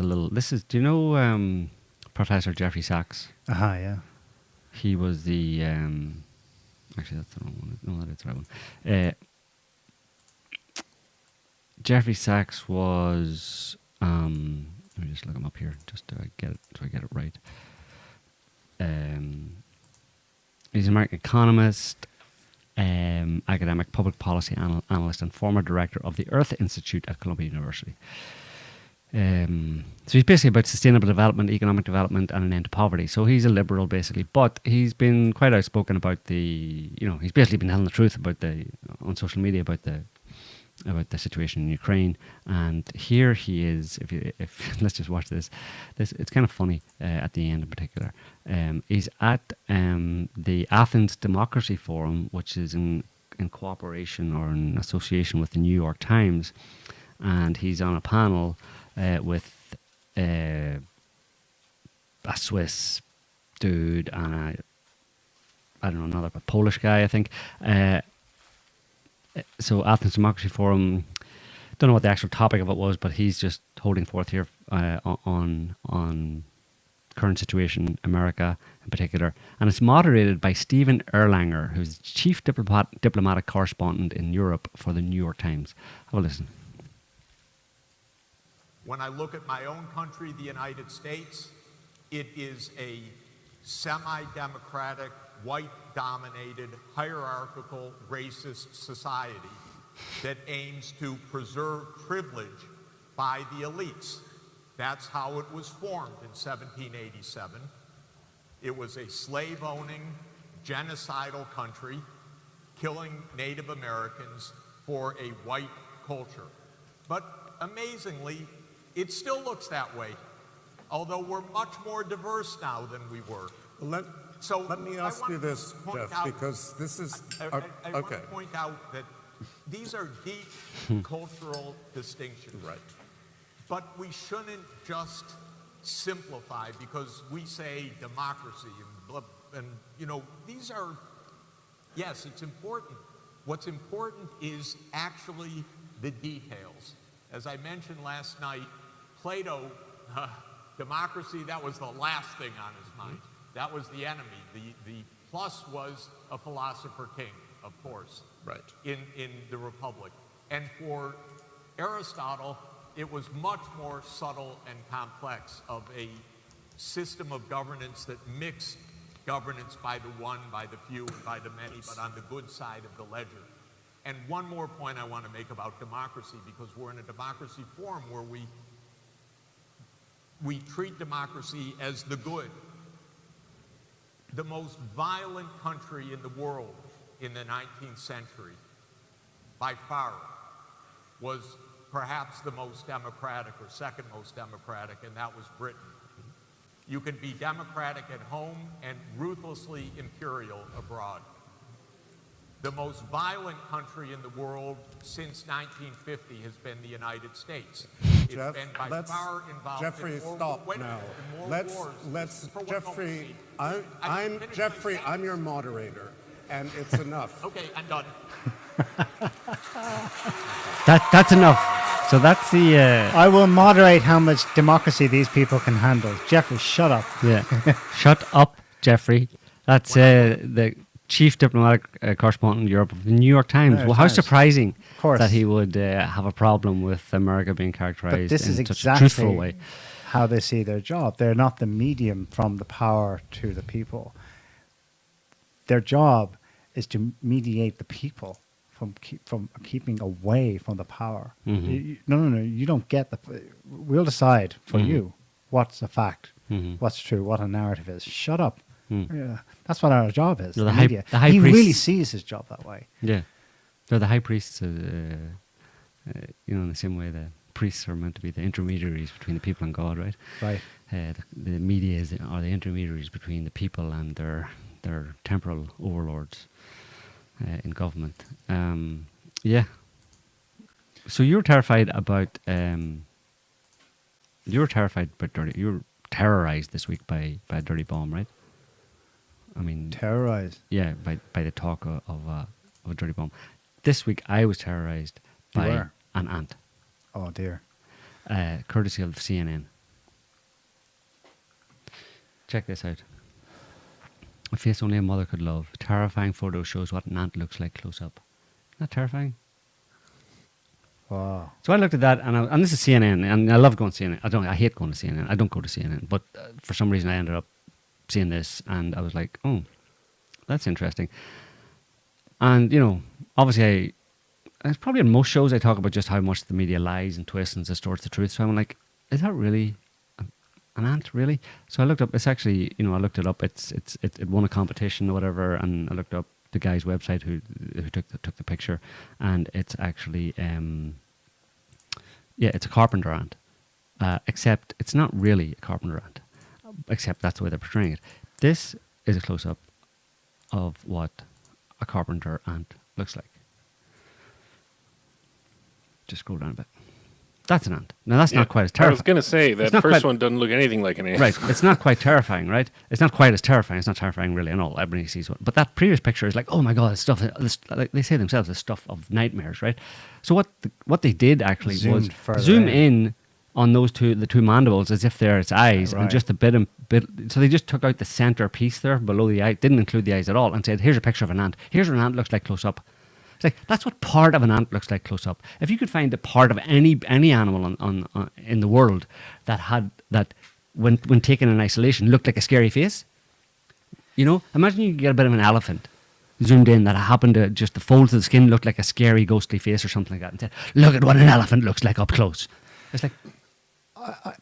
little, do you know Professor Jeffrey Sachs? Yeah. He was the actually that's the wrong one. No, that is the right one. Jeffrey Sachs was let me just look him up here just to get it right. He's an American economist, academic, public policy analyst, and former director of the Earth Institute at Columbia University. So he's basically about sustainable development, economic development, and an end to poverty. So he's a liberal, basically, but he's been quite outspoken about he's basically been telling the truth on social media about the situation in Ukraine. And here he is. If let's just watch this. It's kind of funny at the end in particular. He's at the Athens Democracy Forum, which is in cooperation or in association with the New York Times, and he's on a panel with a Swiss dude and a Polish guy, I think. So Athens Democracy Forum, don't know what the actual topic of it was, but he's just holding forth here on current situation, America in particular. And it's moderated by Stephen Erlanger, who's chief diplomatic correspondent in Europe for the New York Times. Have a listen. When I look at my own country, the United States, it is a semi-democratic, white-dominated, hierarchical, racist society that aims to preserve privilege by the elites. That's how it was formed in 1787. It was a slave-owning, genocidal country, killing Native Americans for a white culture. But amazingly, it still looks that way, although we're much more diverse now than we were. Let me ask you this, Jeff, because this is... I want to point out that these are deep cultural distinctions. Right. But we shouldn't just simplify because we say democracy and these are, yes, it's important. What's important is actually the details. As I mentioned last night, Plato, democracy, that was the last thing on his mind. That was the enemy. The plus was a philosopher king, of course, right, in the Republic. And for Aristotle, it was much more subtle and complex, of a system of governance that mixed governance by the one, by the few, and by the many, but on the good side of the ledger. And one more point I want to make about democracy, because we're in a democracy forum where we treat democracy as the good. The most violent country in the world in the 19th century, by far, was perhaps the most democratic, or second most democratic, and that was Britain. You can be democratic at home and ruthlessly imperial abroad. The most violent country in the world since 1950 has been the United States. It's Jeff, been by far involved Jeffrey, in more, stop wait, now. in more Let's, wars. Jeffrey, Jeffrey, I'm your moderator, and it's enough. Okay, I'm done. That's enough. So that's the. I will moderate how much democracy these people can handle. Jeffrey, shut up. Yeah. Shut up, Jeffrey. That's the chief diplomatic correspondent in Europe of the New York Times. Yeah, Well, how Times. surprising Of course. that he would have a problem with America being But characterized this is in such a truthful exactly way. how they see their job. They're not the medium from the power to the people. Their job is to mediate the people from keeping away from the power. Mhm. No. You don't get the. We'll decide for Mhm. you what's a fact, Mhm. what's true, what a narrative is. Shut up. Mm. Yeah, that's what our job is. You're the the high- media. the high he really priests. sees his job that way. Yeah. They're the high priests. In the same way the priests are meant to be the intermediaries between the people and God, right? Right. The media are the intermediaries between the people and their temporal overlords in government. Yeah. So you were terrified about dirty. You were terrorized this week by a dirty bomb, right? I mean, Terrorized. yeah, by the talk of a dirty bomb. This week I was terrorized You by were? an ant, Oh dear. courtesy of CNN. Check this out. A face only a mother could love. Terrifying photo shows what an ant looks like close up. Isn't that terrifying? Wow. So I looked at that, and this is CNN, and I love going to CNN. I hate going to CNN. I don't go to CNN, but for some reason I ended up seeing this, and I was like, oh, that's interesting. And obviously, it's probably in most shows I talk about just how much the media lies and twists and distorts the truth. So I'm like, is that really an ant, really? So I looked up. It's actually, I looked it up. It won a competition or whatever, and I looked up the guy's website who took the picture, and it's actually it's a carpenter ant, except it's not really a carpenter ant, except that's the way they're portraying it. This is a close up of what a carpenter ant looks like. Just scroll down a bit. That's an ant. Now that's not quite as I terrifying. was going to say that first one doesn't look anything like an ant. Right. It's not quite terrifying, right? It's not quite as terrifying. It's not terrifying really at all. Everybody sees one. But that previous picture is like, oh my God, like they say themselves, the stuff of nightmares, right? So what they did actually was Zoomed further zoom in. in on the two mandibles as if they're its eyes, and Right. just a bit. So they just took out the center piece there below the eye, didn't include the eyes at all, and said, here's a picture of an ant. Here's what an ant looks like close up. It's like, that's what part of an ant looks like close up. If you could find a part of any animal on in the world that when taken in isolation looked like a scary face, imagine you could get a bit of an elephant zoomed in that happened to just the folds of the skin looked like a scary ghostly face or something like that, and said, look at what an elephant looks like up close. It's like,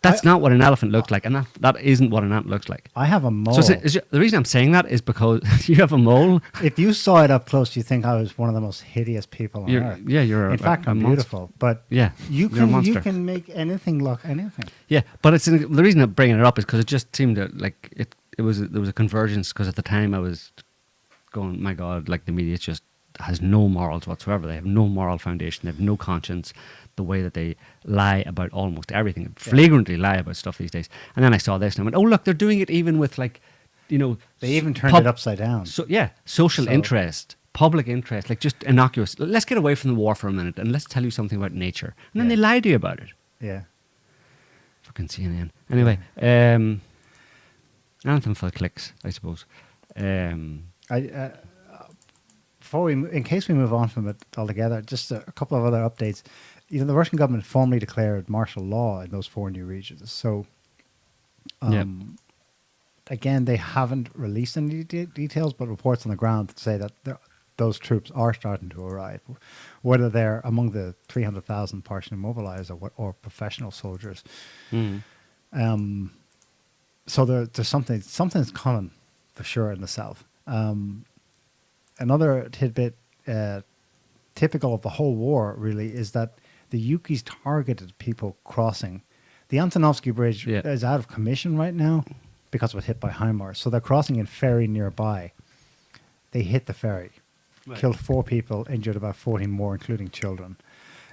that's not what an elephant looks like, and that isn't what an ant looks like. I have a mole. So the reason I'm saying that is because you have a mole. If you saw it up close, you think I was one of the most hideous people on earth. You're In fact, I'm monster. beautiful, but Yeah, you you're a monster. can make anything look anything. Yeah, but the reason I'm bringing it up is because it just seemed like there was a convergence, because at the time I was going, my God, like the media just has no morals whatsoever. They have no moral foundation. They have no conscience. The way that they lie about almost everything, flagrantly lie about stuff these days. And then I saw this and I went, oh look, they're doing it even with they even turned it upside down. So yeah, social interest, public interest, like just innocuous. Let's get away from the war for a minute and let's tell you something about nature. And then they lie to you about it. Yeah. Fucking CNN. Anyway, anything for the clicks, I suppose. in case we move on from it altogether, just a couple of other updates. The Russian government formally declared martial law in those 4 new regions. So, again, they haven't released any details, but reports on the ground say that those troops are starting to arrive. Whether they're among the 300,000 partially mobilized or professional soldiers. So there's something's coming for sure in the south. Another tidbit, typical of the whole war, really, is that the Ukis targeted people crossing. The Antonovsky Bridge is out of commission right now because it was hit by HIMARS. So they're crossing in ferry nearby. They hit the ferry, killed 4 people, injured about 14 more, including children.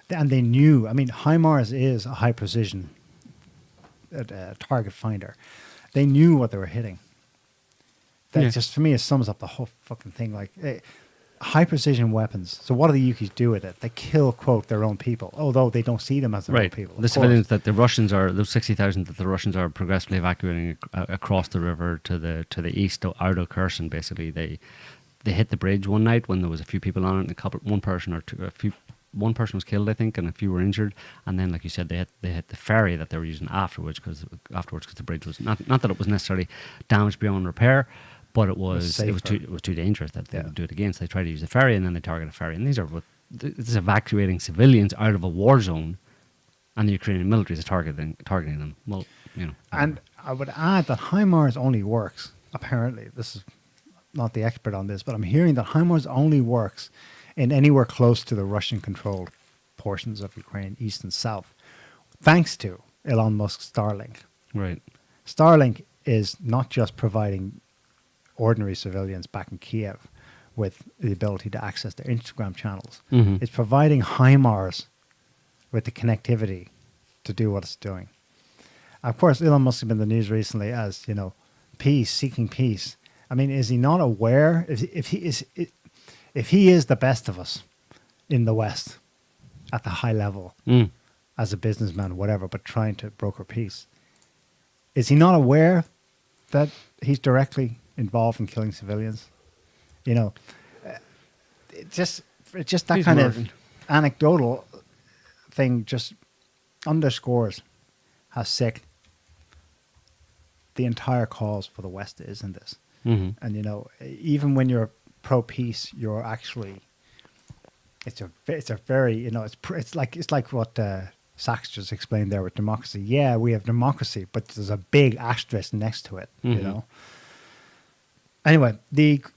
And they knew, HIMARS is a high precision target finder. They knew what they were hitting. That just, for me, it sums up the whole fucking thing. Like, high precision weapons. So what do the Ukis do with it? They kill, quote, their own people, although they don't see them as their own people. The civilians that the Russians are, those 60,000 that the Russians are progressively evacuating across the river to the east, out of Kherson, basically. They hit the bridge one night when there was a few people on it, and one person was killed, I think, and a few were injured. And then, like you said, they hit the ferry that they were using afterwards because the bridge was not that it was necessarily damaged beyond repair, but it was too dangerous that they would do it again. So they tried to use the ferry, and then they target a ferry. And this is evacuating civilians out of a war zone, and the Ukrainian military is targeting them. Well, And I would add that HIMARS only works. Apparently, this is not the expert on this, but I'm hearing that HIMARS only works in anywhere close to the Russian-controlled portions of Ukraine, east and south, thanks to Elon Musk's Starlink. Right. Starlink is not just providing ordinary civilians back in Kiev with the ability to access their Instagram channels. It's providing HIMARS with the connectivity to do what it's doing. Of course, Elon Musk has been in the news recently as, peace, seeking peace. Is he not aware? If he is the best of us in the West at the high level, as a businessman, whatever, but trying to broker peace, is he not aware that he's directly involved in killing civilians? Just that He's kind murdered. of anecdotal thing just underscores how sick the entire cause for the West is in this. And even when you're pro-peace, you're actually it's a very it's like what Sachs just explained there with democracy. Yeah, we have democracy, but there's a big asterisk next to it. Anyway,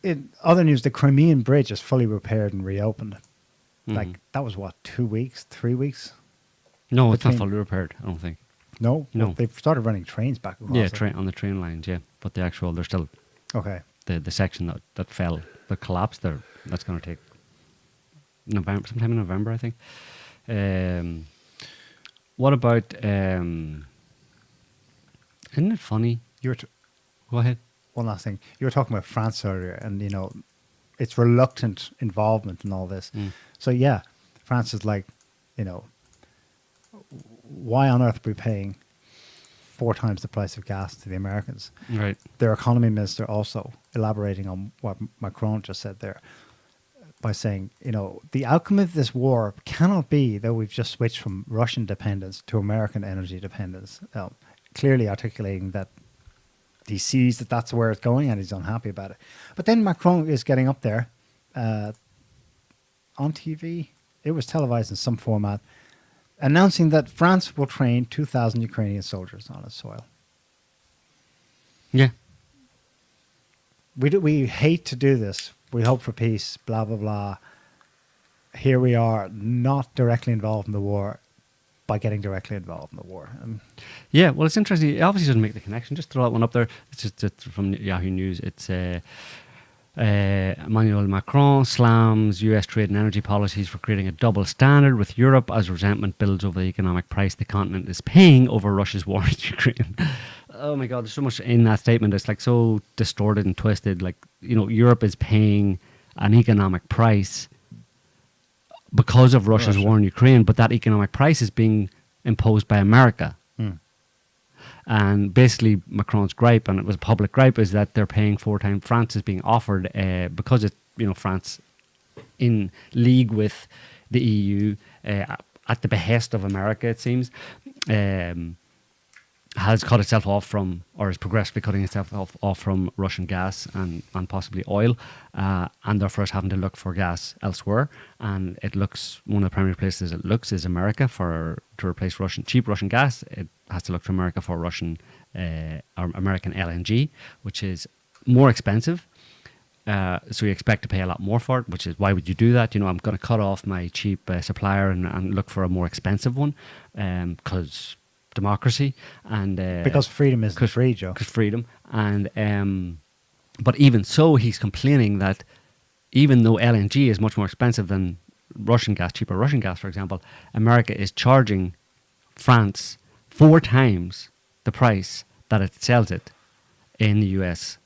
in other news, the Crimean Bridge is fully repaired and reopened. Like, that was what, 2 weeks, 3 weeks? No, it's not fully repaired, I don't think. No? No. Well, they've started running trains back across. Yeah, on the train lines, yeah. But they're still Okay. the section that fell, that collapsed there, that's going to take sometime in November, I think. What about, isn't it funny? Go ahead. One last thing. You were talking about France earlier, and, its reluctant involvement in all this. So, yeah, France is like, why on earth are we paying 4 times the price of gas to the Americans? Right. Their economy minister also elaborating on what Macron just said there by saying, the outcome of this war cannot be that we've just switched from Russian dependence to American energy dependence. Clearly articulating that he sees that that's where it's going and he's unhappy about it. But then Macron is getting up there on TV. It was televised in some format, announcing that France will train 2,000 Ukrainian soldiers on its soil. Yeah. We hate to do this. We hope for peace, blah, blah, blah. Here we are, not directly involved in the war, by getting directly involved in the war. Yeah, well, it's interesting. It obviously doesn't make the connection. Just throw that one up there. It's just from Yahoo News. It's Emmanuel Macron slams US trade and energy policies for creating a double standard with Europe as resentment builds over the economic price the continent is paying over Russia's war in Ukraine. Oh my God, there's so much in that statement. It's like so distorted and twisted. Like, Europe is paying an economic price because of Russia's war in Ukraine, but that economic price is being imposed by America. And basically Macron's gripe, and it was a public gripe, is that they're paying 4 times. France is being offered, because France in league with the EU, at the behest of America, it seems, has cut itself off from, or is progressively cutting itself off from Russian gas and possibly oil, and therefore is having to look for gas elsewhere. And it looks, one of the primary places it looks is America to replace cheap Russian gas. It has to look to America for or American LNG, which is more expensive. So you expect to pay a lot more for it, which is, why would you do that? I'm going to cut off my cheap supplier and look for a more expensive one, because democracy and because freedom isn't free, Joe. Because freedom, and but even so, he's complaining that even though LNG is much more expensive than Russian gas, cheaper Russian gas, for example, America is charging France 4 times the price that it sells it in the US.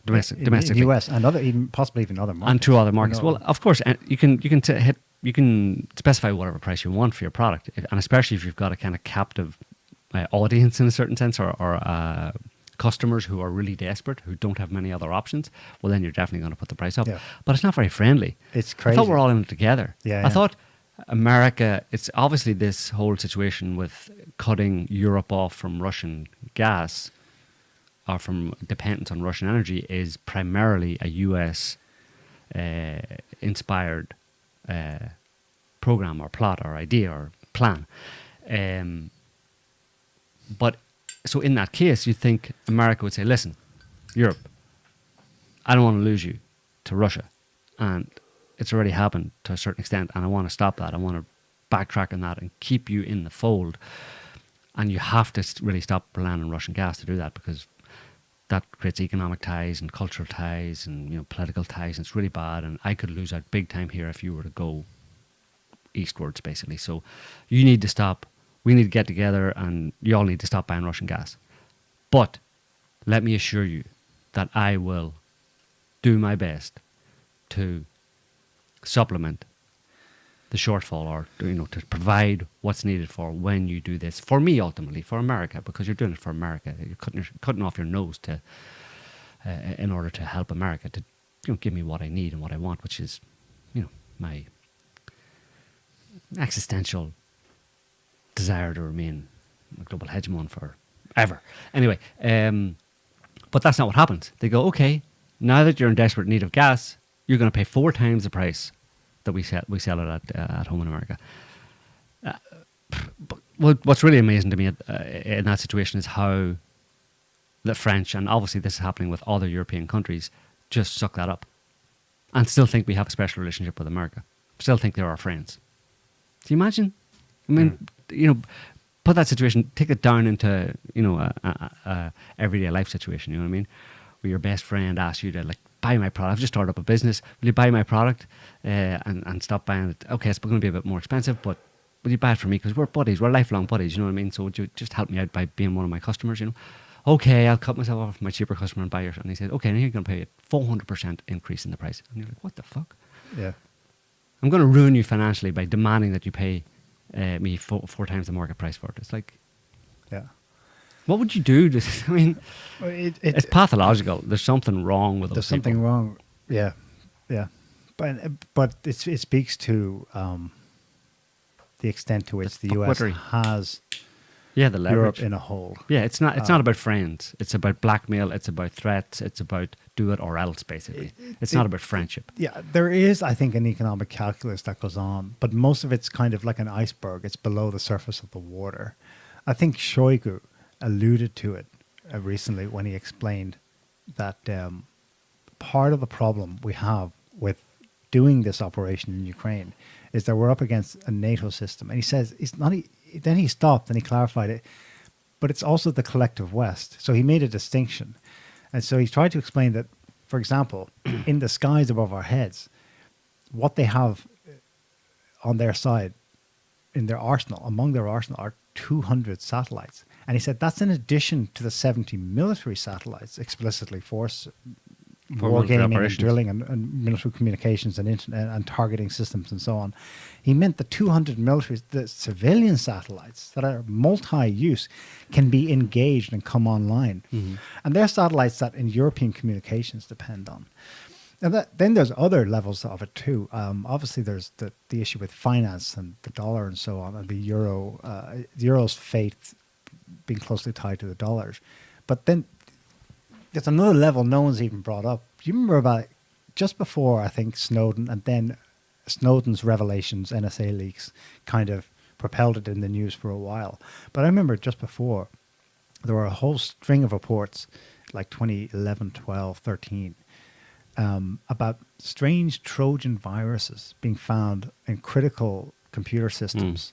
Domestically, in the US and possibly even other markets. And 2 other markets. Well, of course, you can specify whatever price you want for your product, and especially if you've got a kind of captive audience in a certain sense, or customers who are really desperate, who don't have many other options. Well, then you're definitely going to put the price up. Yeah. But it's not very friendly. It's crazy. I thought we're all in it together. Yeah, I thought America. It's obviously this whole situation with cutting Europe off from Russian gas, or from dependence on Russian energy, is primarily a US inspired program or plot or idea or plan. But so in that case, you think America would say, listen, Europe, I don't want to lose you to Russia. And it's already happened to a certain extent, and I want to stop that. I want to backtrack on that and keep you in the fold. And you have to really stop relying on Russian gas to do that, because that creates economic ties and cultural ties and political ties, and it's really bad. And I could lose out big time here if you were to go eastwards, basically. So you need to stop. We need to get together, and you all need to stop buying Russian gas. But let me assure you that I will do my best to supplement the shortfall, or to provide what's needed for when you do this, for me, ultimately for America, because you're doing it for America. You're cutting off your nose to in order to help America to give me what I need and what I want, which is my existential desire to remain a global hegemon forever. Anyway, but that's not what happens. They go, okay, now that you're in desperate need of gas, you're going to pay 4 times the price that we sell it at home in America. But what's really amazing to me in that situation is how the French, and obviously this is happening with other European countries, just suck that up and still think we have a special relationship with America. Still think they're our friends. Do you imagine? I mean, put that situation, take it down into a everyday life situation. You know what I mean? Where your best friend asks you to buy my product. I've just started up a business. Will you buy my product and stop buying it? Okay, it's going to be a bit more expensive, but will you buy it from me? Because we're buddies. We're lifelong buddies. You know what I mean? So would you just help me out by being one of my customers? Okay, I'll cut myself off from my cheaper customer and buy yours. And he said, okay, now you're going to pay a 400% increase in the price. And you're like, what the fuck? Yeah. I'm going to ruin you financially by demanding that you pay me 4 times the market price for it. It's like, yeah. What would you do? I mean, it's pathological. There's something wrong with those There's something wrong. Yeah, yeah. But it speaks to the extent to which the US has the leverage. Europe in a hole. Yeah, it's not about friends. It's about blackmail. It's about threats. It's about do it or else, basically. It's not about friendship. Yeah, there is, I think, an economic calculus that goes on, but most of it's kind of like an iceberg. It's below the surface of the water. I think Shoigu alluded to it recently when he explained that part of the problem we have with doing this operation in Ukraine is that we're up against a NATO system. And he says, then he stopped and he clarified it, but it's also the collective West. So he made a distinction. And so he tried to explain that, for example, in the skies above our heads, what they have on their side, in their arsenal, among their arsenal, are 200 satellites. And he said that's in addition to the 70 military satellites explicitly for wargaming and drilling and military communications and targeting systems and so on. He meant the 200 military, the civilian satellites that are multi-use can be engaged and come online. Mm-hmm. And they're satellites that in European communications depend on. And then there's other levels of it too. Obviously, there's the issue with finance and the dollar and so on, and the euro, the euro's fate being closely tied to the dollars. But then there's another level no one's even brought up. Do you remember about just before, I think, Snowden, and then Snowden's revelations, NSA leaks, kind of propelled it in the news for a while. But I remember just before, there were a whole string of reports, like 2011, 12, 13, about strange Trojan viruses being found in critical computer systems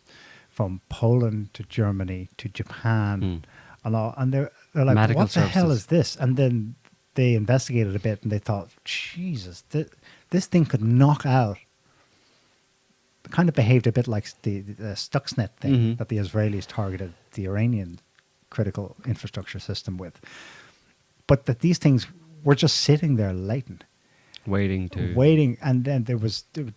from Poland to Germany to Japan. And they're like, Medical what the hell services. is this? And then they investigated a bit and they thought, Jesus, this thing could knock out. It kind of behaved a bit like the Stuxnet thing that the Israelis targeted the Iranian critical infrastructure system with. But that these things were just sitting there latent. Waiting, and then they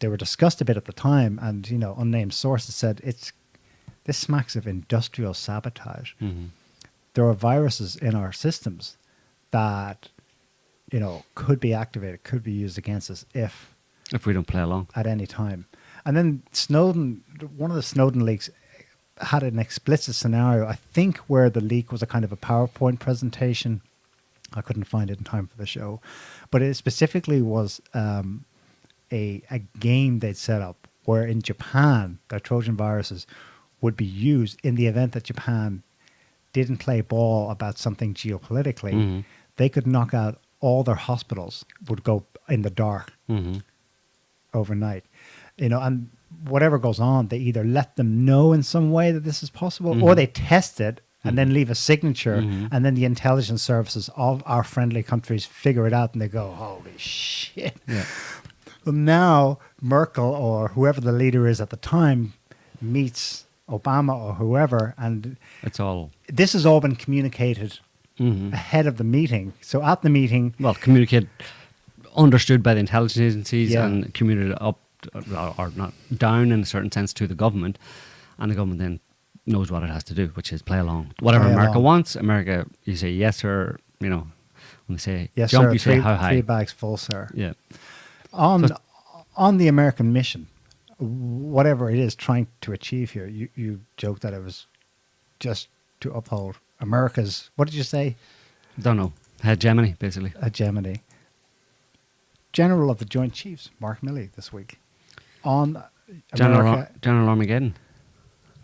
were discussed a bit at the time, and unnamed sources said this smacks of industrial sabotage. There are viruses in our systems that could be activated, could be used against us if we don't play along at any time. And then Snowden, one of the Snowden leaks had an explicit scenario, I think, where the leak was a kind of a PowerPoint presentation. I couldn't find it in time for the show, but it specifically was a game they'd set up where in Japan, the Trojan viruses would be used in the event that Japan didn't play ball about something geopolitically. They could knock out all their hospitals, would go in the dark overnight. And whatever goes on, they either let them know in some way that this is possible, or they test it and then leave a signature, and then the intelligence services of our friendly countries figure it out, and they go, holy shit. Yeah. Well, now Merkel or whoever the leader is at the time meets Obama or whoever, and this has all been communicated ahead of the meeting. So at the meeting... Well, communicated, understood by the intelligence agencies and communicated up, or not down in a certain sense to the government, and the government then knows what it has to do, which is play along. Whatever America wants, America, you say yes, sir. When they say yes, jump, sir, you say how high. 3 bags full, sir. Yeah. On the American mission, whatever it is trying to achieve here, you joked that it was just to uphold America's, what did you say? Don't know. Hegemony, basically. Hegemony. General of the Joint Chiefs, Mark Milley, this week. On General Armageddon.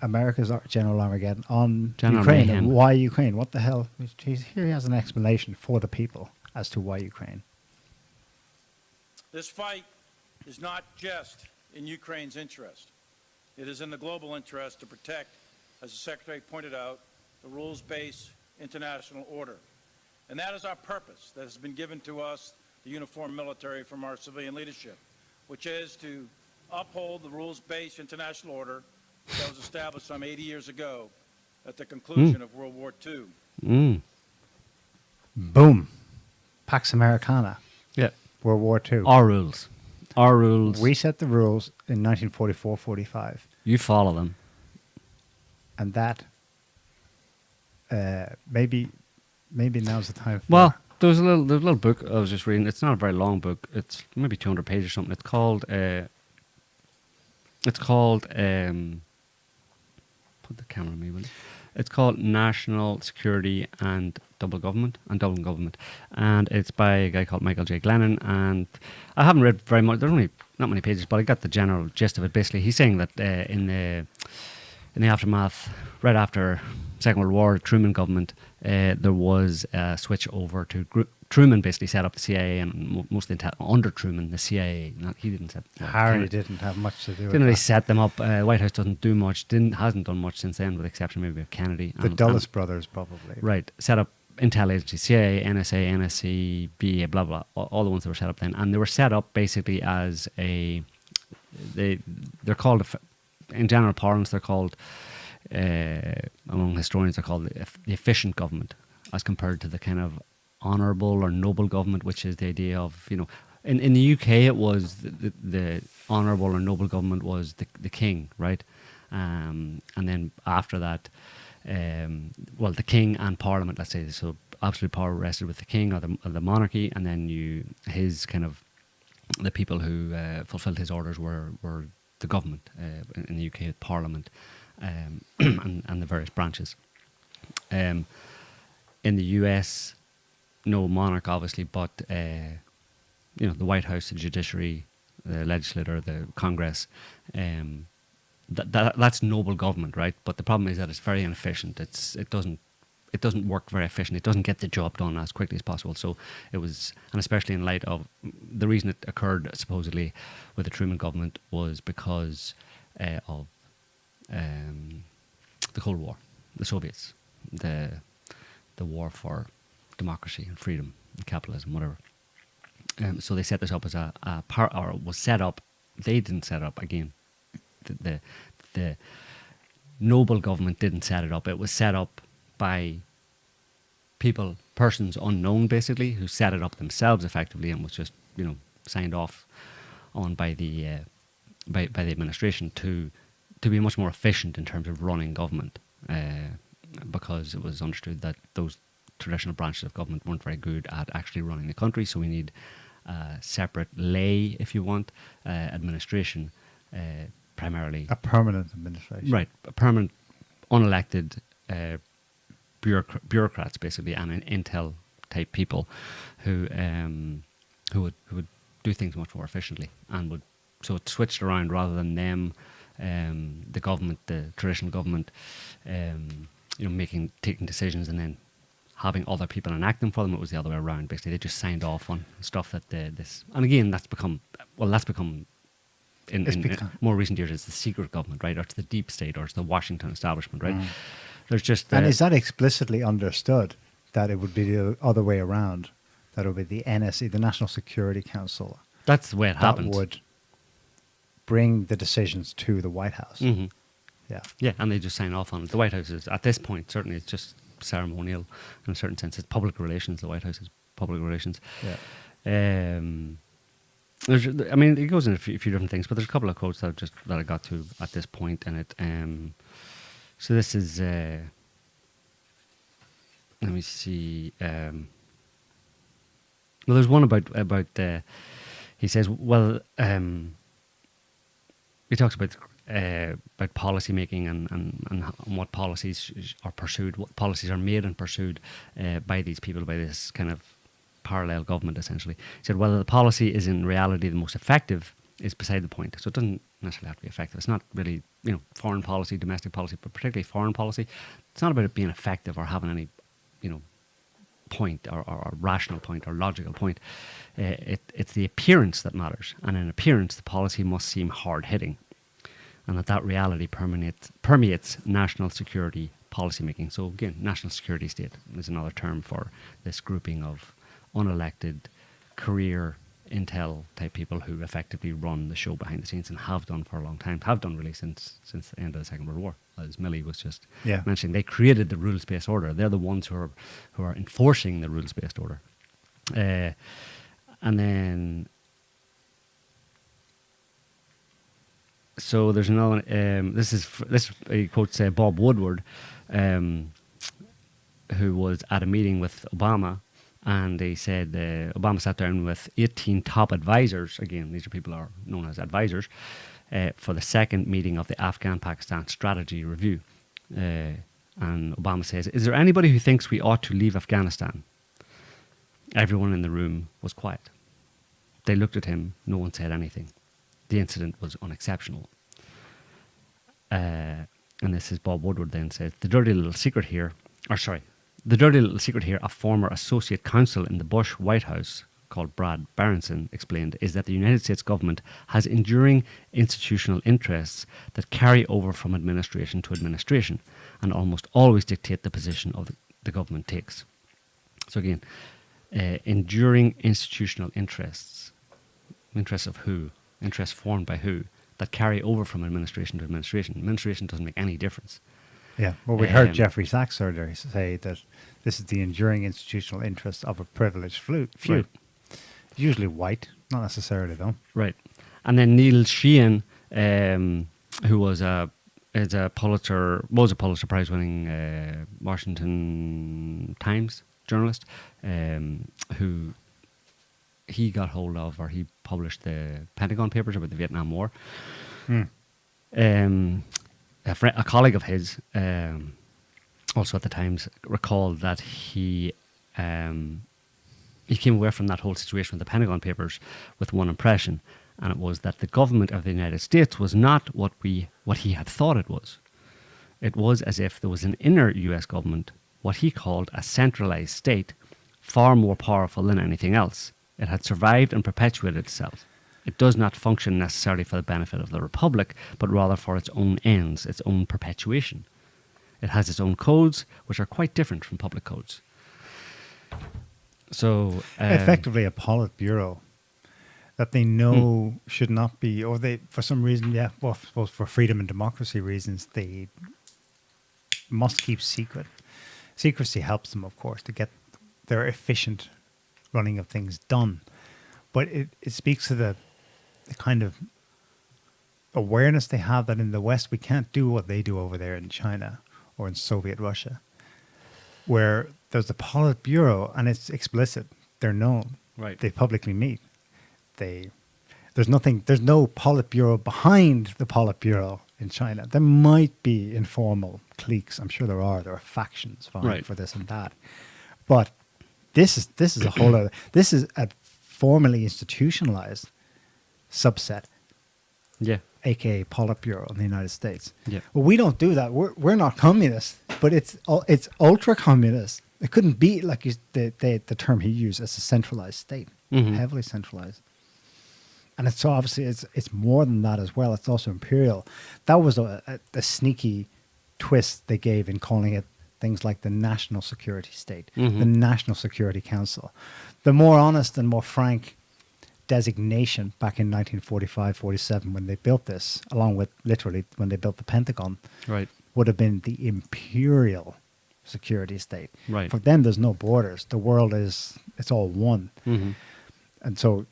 America's General Armageddon on General Ukraine. Mayhem. And why Ukraine? What the hell? Here he has an explanation for the people as to why Ukraine. This fight is not just in Ukraine's interest. It is in the global interest to protect, as the Secretary pointed out, the rules-based international order. And that is our purpose that has been given to us, the uniformed military, from our civilian leadership, which is to uphold the rules-based international order that was established some 80 years ago at the conclusion of World War II. Boom. Pax Americana. Yeah. World War II. Our rules. We set the rules in 1944-45. You follow them. And that, maybe now's the time for... Well, there's a little book I was just reading. It's not a very long book. It's maybe 200 pages or something. It's called... put the camera on me, will you? It's called National Security and Dublin Government, and it's by a guy called Michael J. Glennon. And I haven't read very much. There's only not many pages, but I got the general gist of it. Basically, he's saying that in the aftermath, right after Second World War, Truman government, there was a switch over to Truman basically set up the CIA, and mostly under Truman, the CIA. He didn't set. Harry didn't have much to do with it. Didn't really set them up. White House doesn't do much. Hasn't done much since then, with the exception maybe of Kennedy. The Dulles brothers, probably. Right. Set up intel agencies, CIA, NSA, NSC, BA, blah, blah, all the ones that were set up then. And they were set up basically as they're called, in general parlance, they're called, among historians, they're called the efficient government, as compared to the kind of honourable or noble government, which is the idea of, in the UK it was the honourable or noble government was the king, right? And then after that, the king and parliament, let's say, so absolute power rested with the king or the monarchy, and then his kind of the people who fulfilled his orders were the government in the UK, Parliament, and the various branches. In the US, no monarch, obviously, but the White House, the judiciary, the legislature, the Congress. That's noble government, right? But the problem is that it's very inefficient. It doesn't work very efficient. It doesn't get the job done as quickly as possible. So it was, and especially in light of the reason it occurred supposedly with the Truman government was because of the Cold War, the Soviets, the war for democracy and freedom and capitalism, whatever. So they set this up as was set up. They didn't set up again. The noble government didn't set it up. It was set up by persons unknown, basically, who set it up themselves effectively, and was just signed off on by the administration to be much more efficient in terms of running government, because it was understood that those traditional branches of government weren't very good at actually running the country. So we need separate lay, if you want, administration. Primarily a permanent administration, right? A permanent, unelected bureaucrats, basically, and intel type people who would do things much more efficiently, and would, so it switched around rather than them, the government, the traditional government, taking decisions and then having other people enact them for them. It was the other way around. Basically, they just signed off on stuff that and again that's become in more recent years, it's the secret government, right? Or it's the deep state, or it's the Washington establishment, right? There's just... and is that explicitly understood, that it would be the other way around? That it would be the NSC, the National Security Council. That's the way it happened. That would bring the decisions to the White House. Mm-hmm. Yeah. Yeah, and they just sign off on it. The White House is, at this point, certainly it's just ceremonial in a certain sense. It's public relations. The White House is public relations. Yeah. It goes in a few different things, but there's a couple of quotes that I got to at this point in it. So this is, let me see. Well, there's one about he says, well, he talks about policy making and what policies are pursued, what policies are made and pursued by these people, by this kind of parallel government, essentially. He said, whether the policy is in reality the most effective is beside the point. So it doesn't necessarily have to be effective. It's not really, foreign policy, domestic policy, but particularly foreign policy. It's not about it being effective or having any, point or rational point or logical point. It's the appearance that matters. And in appearance, the policy must seem hard-hitting. And that reality permeates national security policy making. So again, national security state is another term for this grouping of unelected career intel type people who effectively run the show behind the scenes and have done for a long time, have done really since the end of the Second World War. As Millie was just mentioning, they created the rules-based order. They're the ones who are enforcing the rules-based order. And then, so there's another one. This he quotes Bob Woodward, who was at a meeting with Obama. And they said Obama sat down with 18 top advisors. Again, these are people who are known as advisors for the second meeting of the Afghan-Pakistan Strategy Review. And Obama says, "Is there anybody who thinks we ought to leave Afghanistan?" Everyone in the room was quiet. They looked at him. No one said anything. The incident was unexceptional. And this is Bob Woodward then says, the dirty little secret here, a former associate counsel in the Bush White House called Brad Berenson explained, is that the United States government has enduring institutional interests that carry over from administration to administration and almost always dictate the position of the government takes. So again, enduring institutional interests. Interests of who? Interests formed by who? That carry over from administration to administration. Administration doesn't make any difference. Yeah, well, we heard Jeffrey Sachs earlier say that this is the enduring institutional interest of a privileged few. Right. Usually white, not necessarily though. Right. And then Neil Sheehan, who was a Pulitzer Prize winning Washington Times journalist, who he got hold of, or he published the Pentagon Papers about the Vietnam War. A colleague of his, also at the Times, recalled that he came away from that whole situation with the Pentagon Papers with one impression, and it was that the government of the United States was not what he had thought it was. It was as if there was an inner US government, what he called a centralized state, far more powerful than anything else. It had survived and perpetuated itself. It does not function necessarily for the benefit of the Republic, but rather for its own ends, its own perpetuation. It has its own codes, which are quite different from public codes. So effectively a Politburo that they know should not be, or they, for some reason, well, I suppose for freedom and democracy reasons, they must keep secret. Secrecy helps them, of course, to get their efficient running of things done. But it speaks to the kind of awareness they have that in the West we can't do what they do over there in China or in Soviet Russia, where there's the Politburo and it's explicit. They're known. Right. They publicly meet. There's no Politburo behind the Politburo in China. There might be informal cliques. I'm sure there are. There are factions vying for this and that. But this is a whole other. This is a formally institutionalized subset. Yeah. AKA Politburo in the United States. Yeah. Well, we don't do that. We're not communist, but it's ultra communist. It couldn't be like the term he used as a centralized state, heavily centralized. And it's so obviously it's more than that as well. It's also imperial. That was a sneaky twist they gave in calling it things like the National Security State, the National Security Council. The more honest and more frank designation back in 1945-47 when they built this, along with literally when they built the Pentagon, would have been the Imperial Security State. Right. For them, there's no borders. The world it's all one. And so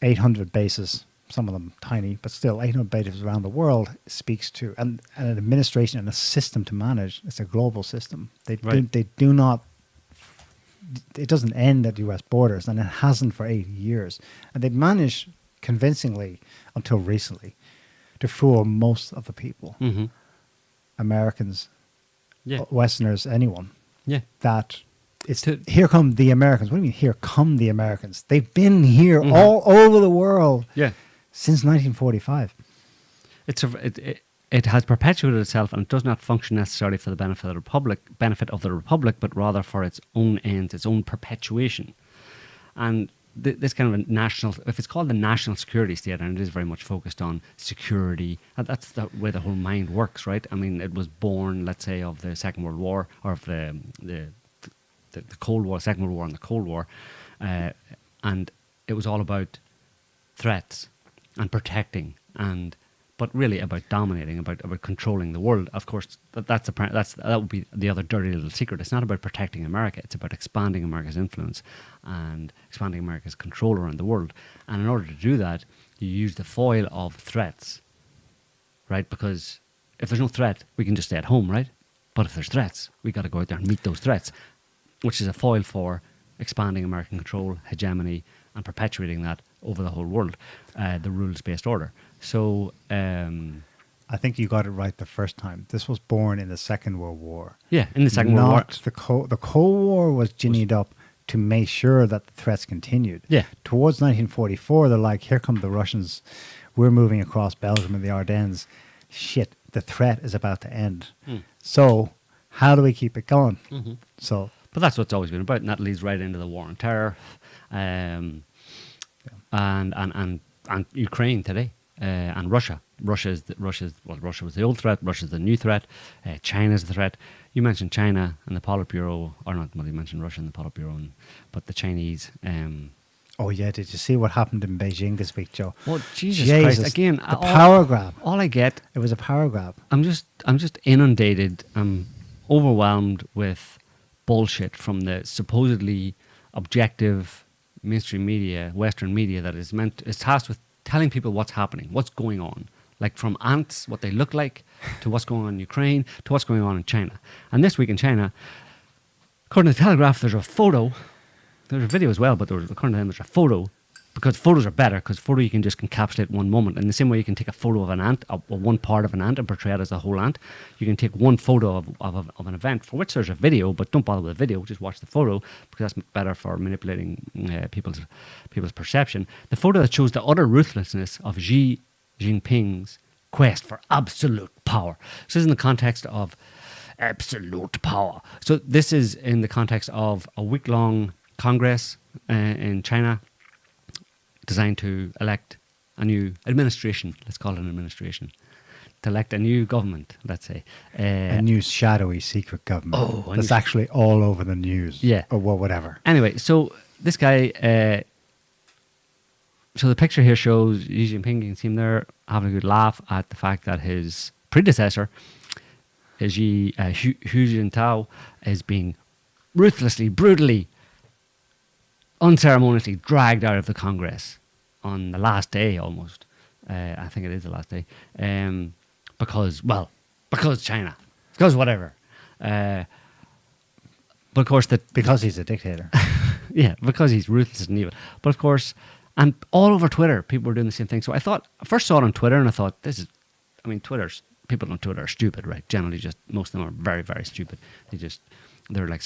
800 bases, some of them tiny, but still 800 bases around the world speaks to, and an administration and a system to manage. It's a global system. They do not, it doesn't end at US borders, and it hasn't for 80 years. And they've managed convincingly, until recently, to fool most of the people. Americans, Westerners, anyone. Yeah. That it's here come the Americans. What do you mean here come the Americans? They've been here all over the world since 1945. It has perpetuated itself, and it does not function necessarily for the benefit of the Republic, but rather for its own ends, its own perpetuation. And this kind of a national, if it's called the National Security State, and it is very much focused on security, that's the way the whole mind works, right? I mean, it was born, let's say, of the Second World War, or of the Cold War, Second World War and the Cold War, and it was all about threats and protecting, but really about dominating, about controlling the world. Of course, that would be the other dirty little secret. It's not about protecting America. It's about expanding America's influence and expanding America's control around the world. And in order to do that, you use the foil of threats, right? Because if there's no threat, we can just stay at home, right? But if there's threats, we got to go out there and meet those threats, which is a foil for expanding American control, hegemony, and perpetuating that over the whole world, the rules-based order. So I think you got it right the first time. This was born in the Second World War. Yeah, in the Second World War. The Cold War was ginnied up to make sure that the threats continued. Yeah. Towards 1944, they're like, here come the Russians. We're moving across Belgium and the Ardennes. Shit, the threat is about to end. So how do we keep it going? So, but that's what it's always been about, and that leads right into the war on terror, and Ukraine today, and Russia. Russia was the old threat. Russia's the new threat. China's the threat. You mentioned China and the Politburo, or not? Well, you mentioned Russia and the Politburo, but the Chinese. Oh yeah, did you see what happened in Beijing this week, Joe? Well, Jesus Christ! Again, the power grab. All I get, it was a power grab. I'm just inundated. I'm overwhelmed with bullshit from the supposedly objective mainstream media, Western media, that is tasked with telling people what's happening, what's going on. Like from ants, what they look like, to what's going on in Ukraine, to what's going on in China. And this week in China, according to the Telegraph, there's a photo There's a video as well, but according to them, there's a photo, because photos are better, because photo you can just encapsulate one moment. In the same way you can take a photo of an ant, or one part of an ant, and portray it as a whole ant, you can take one photo of an event, for which there's a video, but don't bother with the video, just watch the photo, because that's better for manipulating people's perception. The photo that shows the utter ruthlessness of Xi Jinping's quest for absolute power. So this is in the context of absolute power. So this is in the context of a week-long Congress in China designed to elect a new administration. Let's call it an administration. To elect a new government, let's say. A new shadowy secret government that's actually all over the news. Yeah. Or whatever. Anyway, so this guy... so the picture here shows Xi Jinping, you can see him there, having a good laugh at the fact that his predecessor, Hu Jintao, is being ruthlessly, brutally, unceremoniously dragged out of the Congress on the last day almost. I think it is the last day. Because China. Because whatever. But of course... Because he's a dictator. Yeah, because he's ruthless and evil. But of course... And all over Twitter, people were doing the same thing. So I first saw it on Twitter, and I thought, people on Twitter are stupid, right? Generally, just most of them are very, very stupid. They're like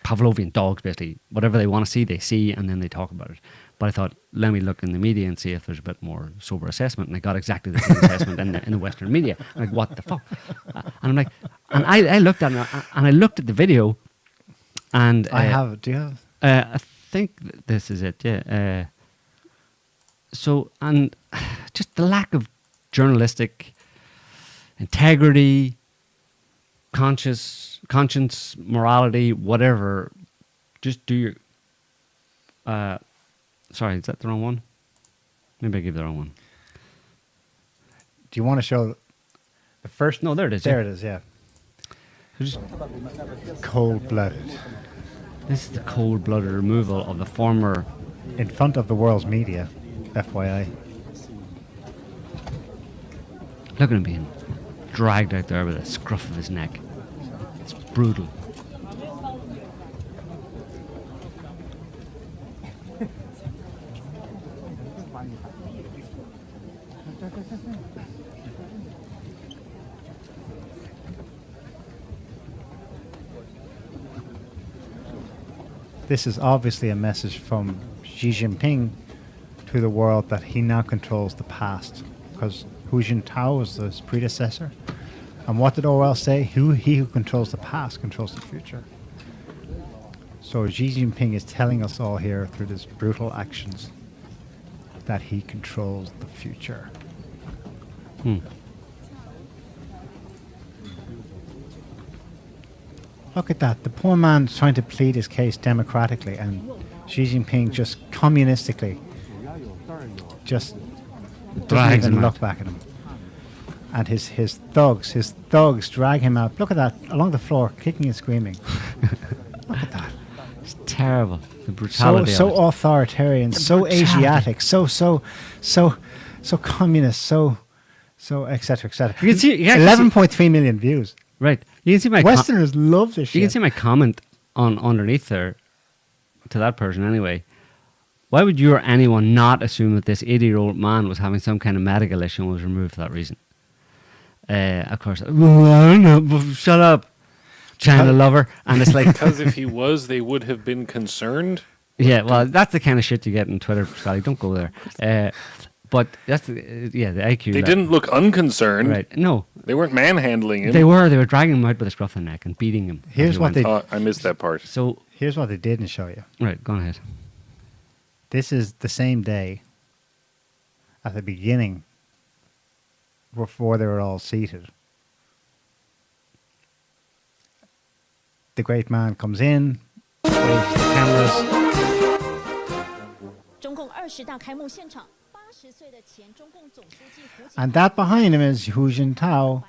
Pavlovian dogs, basically. Whatever they want to see, they see, and then they talk about it. But I thought, let me look in the media and see if there's a bit more sober assessment. And I got exactly the same assessment in the Western media. I'm like, what the fuck? And I'm like, and I looked at it, and I looked at the video, and do you have? I think this is it, yeah. So, and just the lack of journalistic integrity, conscience, morality, whatever. Just do your... sorry, is that the wrong one? Maybe I gave the wrong one. Do you want to show the first? No, there it is. There it is, yeah. Cold-blooded. This is the cold-blooded removal of the former... In front of the world's media, FYI. Look at him being dragged out there with a scruff of his neck. It's brutal. This is obviously a message from Xi Jinping to the world that he now controls the past, because Hu Jintao was his predecessor. And what did Orwell say? He who controls the past controls the future. So Xi Jinping is telling us all here through his brutal actions that he controls the future. Look at that. The poor man's trying to plead his case democratically, and Xi Jinping just communistically just doesn't even look back at him. And his thugs drag him out. Look at that, along the floor, kicking and screaming. Look at that. It's terrible. The brutality. So authoritarian, so Asiatic, so communist, so etc. etc. You can see 11.3 million views. Right. You can see my Westerners love this shit. You can see my comment underneath there to that person anyway. Why would you or anyone not assume that this 80-year-old man was having some kind of medical issue and was removed for that reason? Of course, I don't know, shut up, China lover. And it's like... Because if he was, they would have been concerned? Yeah, well, that's the kind of shit you get on Twitter, Scotty. Don't go there. But that's the IQ. They didn't look unconcerned. Right. No. They weren't manhandling him. They were dragging him out by the scruff of the neck and beating him. Here's what I missed that part. So here's what they didn't show you. Right, go on ahead. This is the same day at the beginning before they were all seated. The great man comes in, waves the cameras. And that behind him is Hu Jintao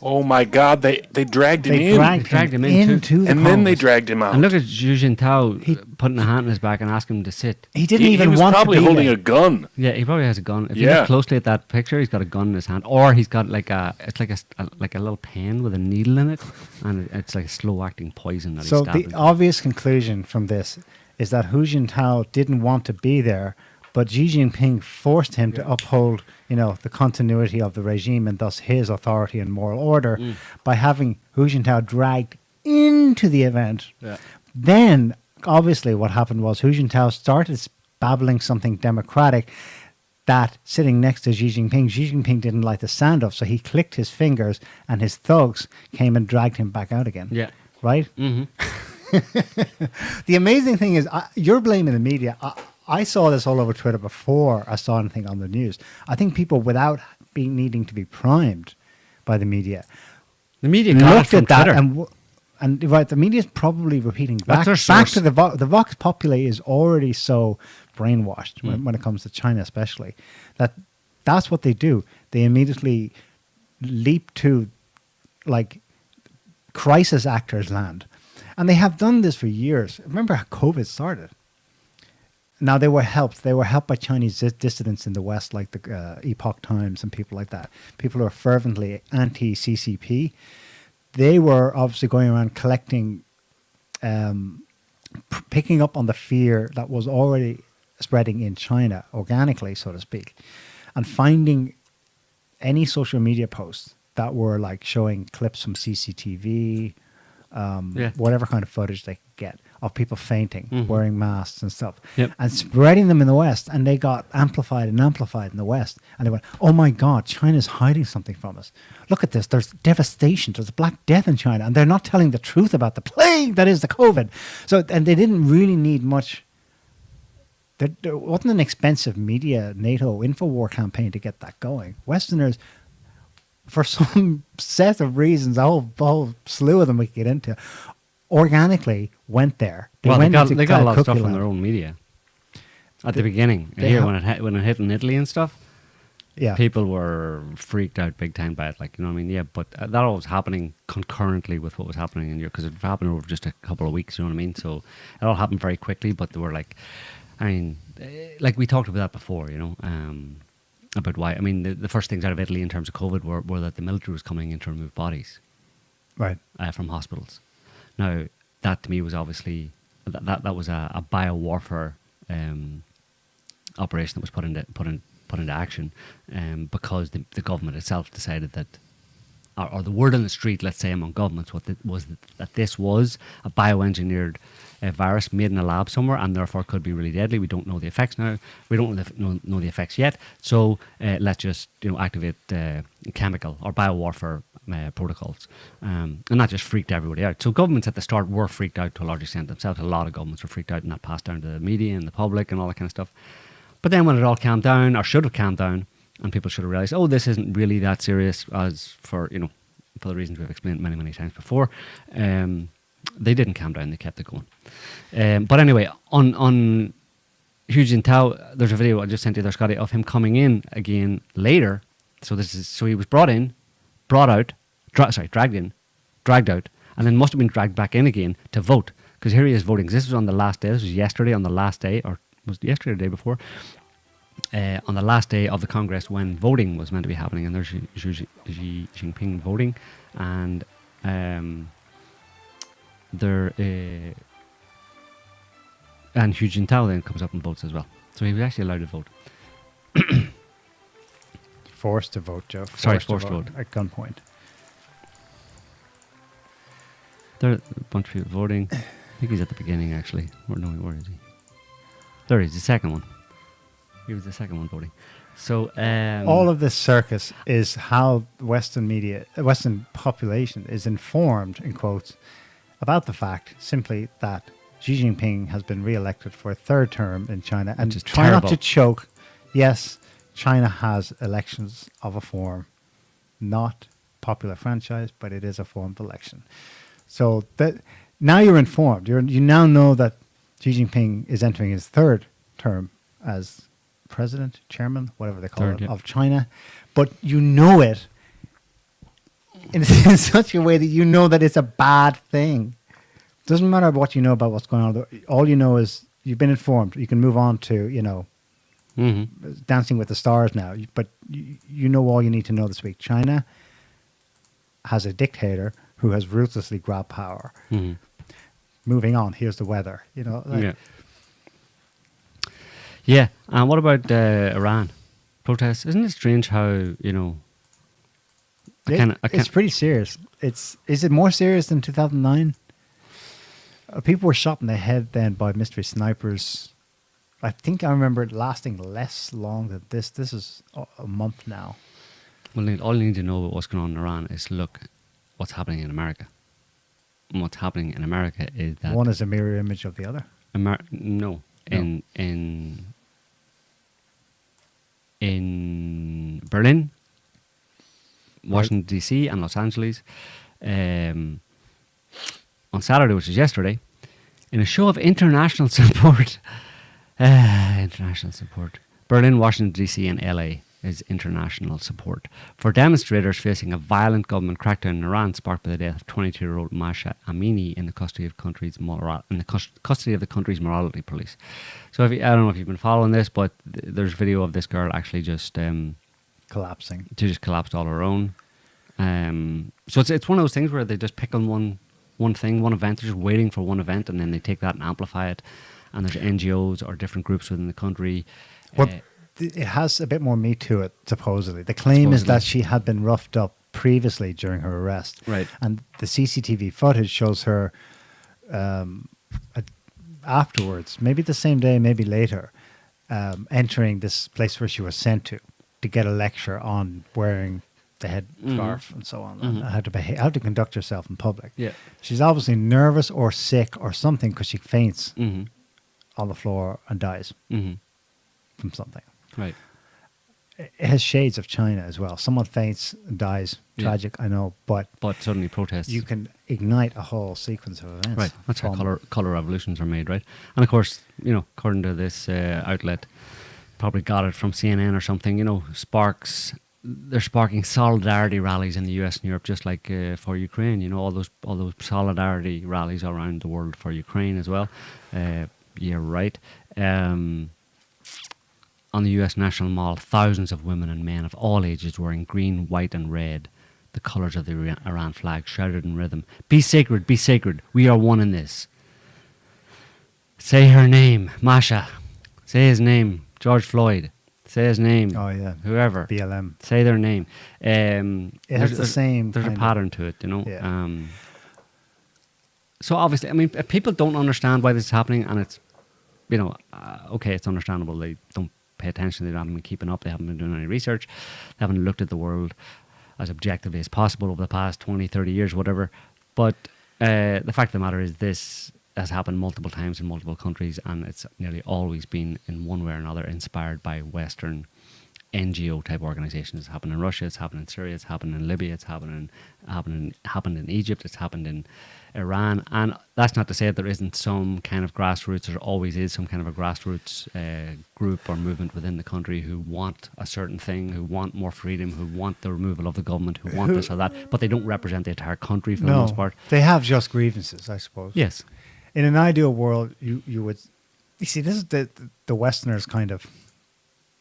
Oh my God! They dragged him in, dragged him into and then they dragged him out. And look at Xu Jintao putting a hand in his back and asking him to sit. He didn't even he was want probably to be holding there. a gun. Yeah, he probably has a gun. If you look closely at that picture, he's got a gun in his hand, or he's got like it's like a little pen with a needle in it, and it's like a slow acting poison that he's So stabbing. the obvious conclusion from this is that Hu Jintao didn't want to be there, but Xi Jinping forced him to uphold, the continuity of the regime and thus his authority and moral order by having Hu Jintao dragged into the event. Yeah. Then, obviously, what happened was Hu Jintao started babbling something democratic that sitting next to Xi Jinping didn't like the sound of, so he clicked his fingers and his thugs came and dragged him back out again. Yeah. Right? Mm-hmm. The amazing thing is, you're blaming the media. I saw this all over Twitter before I saw anything on the news. I think people, without needing to be primed by the media, The media got it looked from at that Twitter. and right, the media is probably repeating back their to source. the Vox Populi is already so brainwashed when it comes to China, especially that's what they do. They immediately leap to like crisis actors land, and they have done this for years. Remember how COVID started? Now they were helped. They were helped by Chinese dissidents in the West, like the Epoch Times and people like that. People who are fervently anti-CCP. They were obviously going around collecting, picking up on the fear that was already spreading in China organically, so to speak, and finding any social media posts that were like showing clips from CCTV, whatever kind of footage they could get of people fainting, wearing masks and stuff, and spreading them in the West. And they got amplified in the West. And they went, oh my God, China's hiding something from us. Look at this. There's devastation. There's a Black Death in China. And they're not telling the truth about the plague that is the COVID. So, and they didn't really need much. There wasn't an expensive media NATO Infowar campaign to get that going. Westerners, for some set of reasons, a whole slew of them we could get into, organically went there. They got a lot of stuff on from their own media at the beginning. Here, when it hit in Italy and stuff, people were freaked out big time by it. Like, you know what I mean? Yeah, but that all was happening concurrently with what was happening in Europe, because it happened over just a couple of weeks. You know what I mean? So it all happened very quickly. But they were like, I mean, like we talked about that before. About why. I mean, the first things out of Italy in terms of COVID were that the military was coming in to remove bodies, right, from hospitals. Now, that to me was obviously that was a biowarfare operation that was put into action, because the government itself decided that, or the word on the street, let's say among governments, was that this was a bioengineered virus made in a lab somewhere, and therefore could be really deadly. We don't know the effects now. We don't know the effects yet. So let's just activate chemical or biowarfare protocols, and that just freaked everybody out. So governments at the start were freaked out to a large extent themselves. A lot of governments were freaked out, and that passed down to the media and the public and all that kind of stuff. But then when it all calmed down, or should have calmed down, and people should have realised, oh, this isn't really that serious as for the reasons we've explained many, many times before, they didn't calm down. They kept it going. But anyway, on Hu Jintao, there's a video I just sent you there, Scotty, of him coming in again later. So he was dragged in, dragged out, and then must have been dragged back in again to vote, because here he is voting. This was on the last day. This was yesterday on the last day, or was it yesterday or the day before? On the last day of the Congress when voting was meant to be happening, and there's Xi Jinping voting, and and Hu Jintao then comes up and votes as well. So he was actually allowed to vote. Forced to vote, Joe. Forced to vote. At gunpoint. There are a bunch of people voting. I think he's at the beginning, actually. Where is he? There he is, the second one. He was the second one voting. So all of this circus is how Western media, the Western population is informed, in quotes, about the fact simply that Xi Jinping has been re-elected for a third term in China. And is try terrible. not to choke. Yes, China has elections of a form, not popular franchise, but it is a form of election. So that now you're informed. You now know that Xi Jinping is entering his third term as president, chairman, whatever they call it, of China. But you know it in such a way that you know that it's a bad thing. Doesn't matter what you know about what's going on. All you know is you've been informed. You can move on to, Dancing with the Stars now. But you know all you need to know this week. China has a dictator who has ruthlessly grabbed power. Mm-hmm. Moving on, here's the weather. Yeah. And what about Iran protests? Isn't it strange how, it's pretty serious. Is it more serious than 2009? People were shot in the head then by mystery snipers. I think I remember it lasting less long than this. This is a month now. Well, all you need to know about what's going on in Iran is look what's happening in America. And what's happening in America is that one is a mirror image of the other. No. In Berlin, Washington D.C. and Los Angeles, on Saturday, which is yesterday, in a show of international support. Berlin, Washington D.C. and L.A. is international support for demonstrators facing a violent government crackdown in Iran sparked by the death of 22-year-old Masha Amini in the custody of the country's morality police. So I don't know if you've been following this, but there's video of this girl actually just collapsing. She just collapsed all her own. So it's one of those things where they just pick on one thing, one event. They're just waiting for one event, and then they take that and amplify it. And there's NGOs or different groups within the country. Well, it has a bit more meat to it, supposedly. The claim is that she had been roughed up previously during her arrest. Right. And the CCTV footage shows her afterwards, maybe the same day, maybe later, entering this place where she was sent to get a lecture on wearing the head scarf and so on, and how to behave, how to conduct yourself in public. Yeah. She's obviously nervous or sick or something because she faints on the floor and dies from something. Right. It has shades of China as well. Someone faints and dies. Tragic, I know, but suddenly protests. You can ignite a whole sequence of events. Right. That's how color revolutions are made, right? And of course, according to this outlet, probably got it from CNN or something. They're sparking solidarity rallies in the US and Europe, just like for Ukraine. All those solidarity rallies around the world for Ukraine as well. Yeah, right. On the US National Mall, thousands of women and men of all ages wearing green, white and red, the colours of the Iran flag, shouted in rhythm, be sacred, we are one in this. Say her name, Masha. Say his name, George Floyd. Say his name. Oh, yeah. Whoever. BLM. Say their name. It has the same. There's a pattern to it, Yeah. So obviously, I mean, if people don't understand why this is happening, and it's, okay, it's understandable. They don't pay attention. They haven't been keeping up. They haven't been doing any research. They haven't looked at the world as objectively as possible over the past 20, 30 years, whatever. But the fact of the matter is this has happened multiple times in multiple countries, and it's nearly always been, in one way or another, inspired by Western NGO type organizations. It's happened in Russia, it's happened in Syria, it's happened in Libya, it's happened in Egypt, it's happened in Iran. And that's not to say that there isn't some kind of grassroots, there always is some kind of a grassroots group or movement within the country who want a certain thing, who want more freedom, who want the removal of the government, who want this or that, but they don't represent the entire country for the most part. They have just grievances, I suppose. Yes. In an ideal world, you would... You see, this is the Westerner's kind of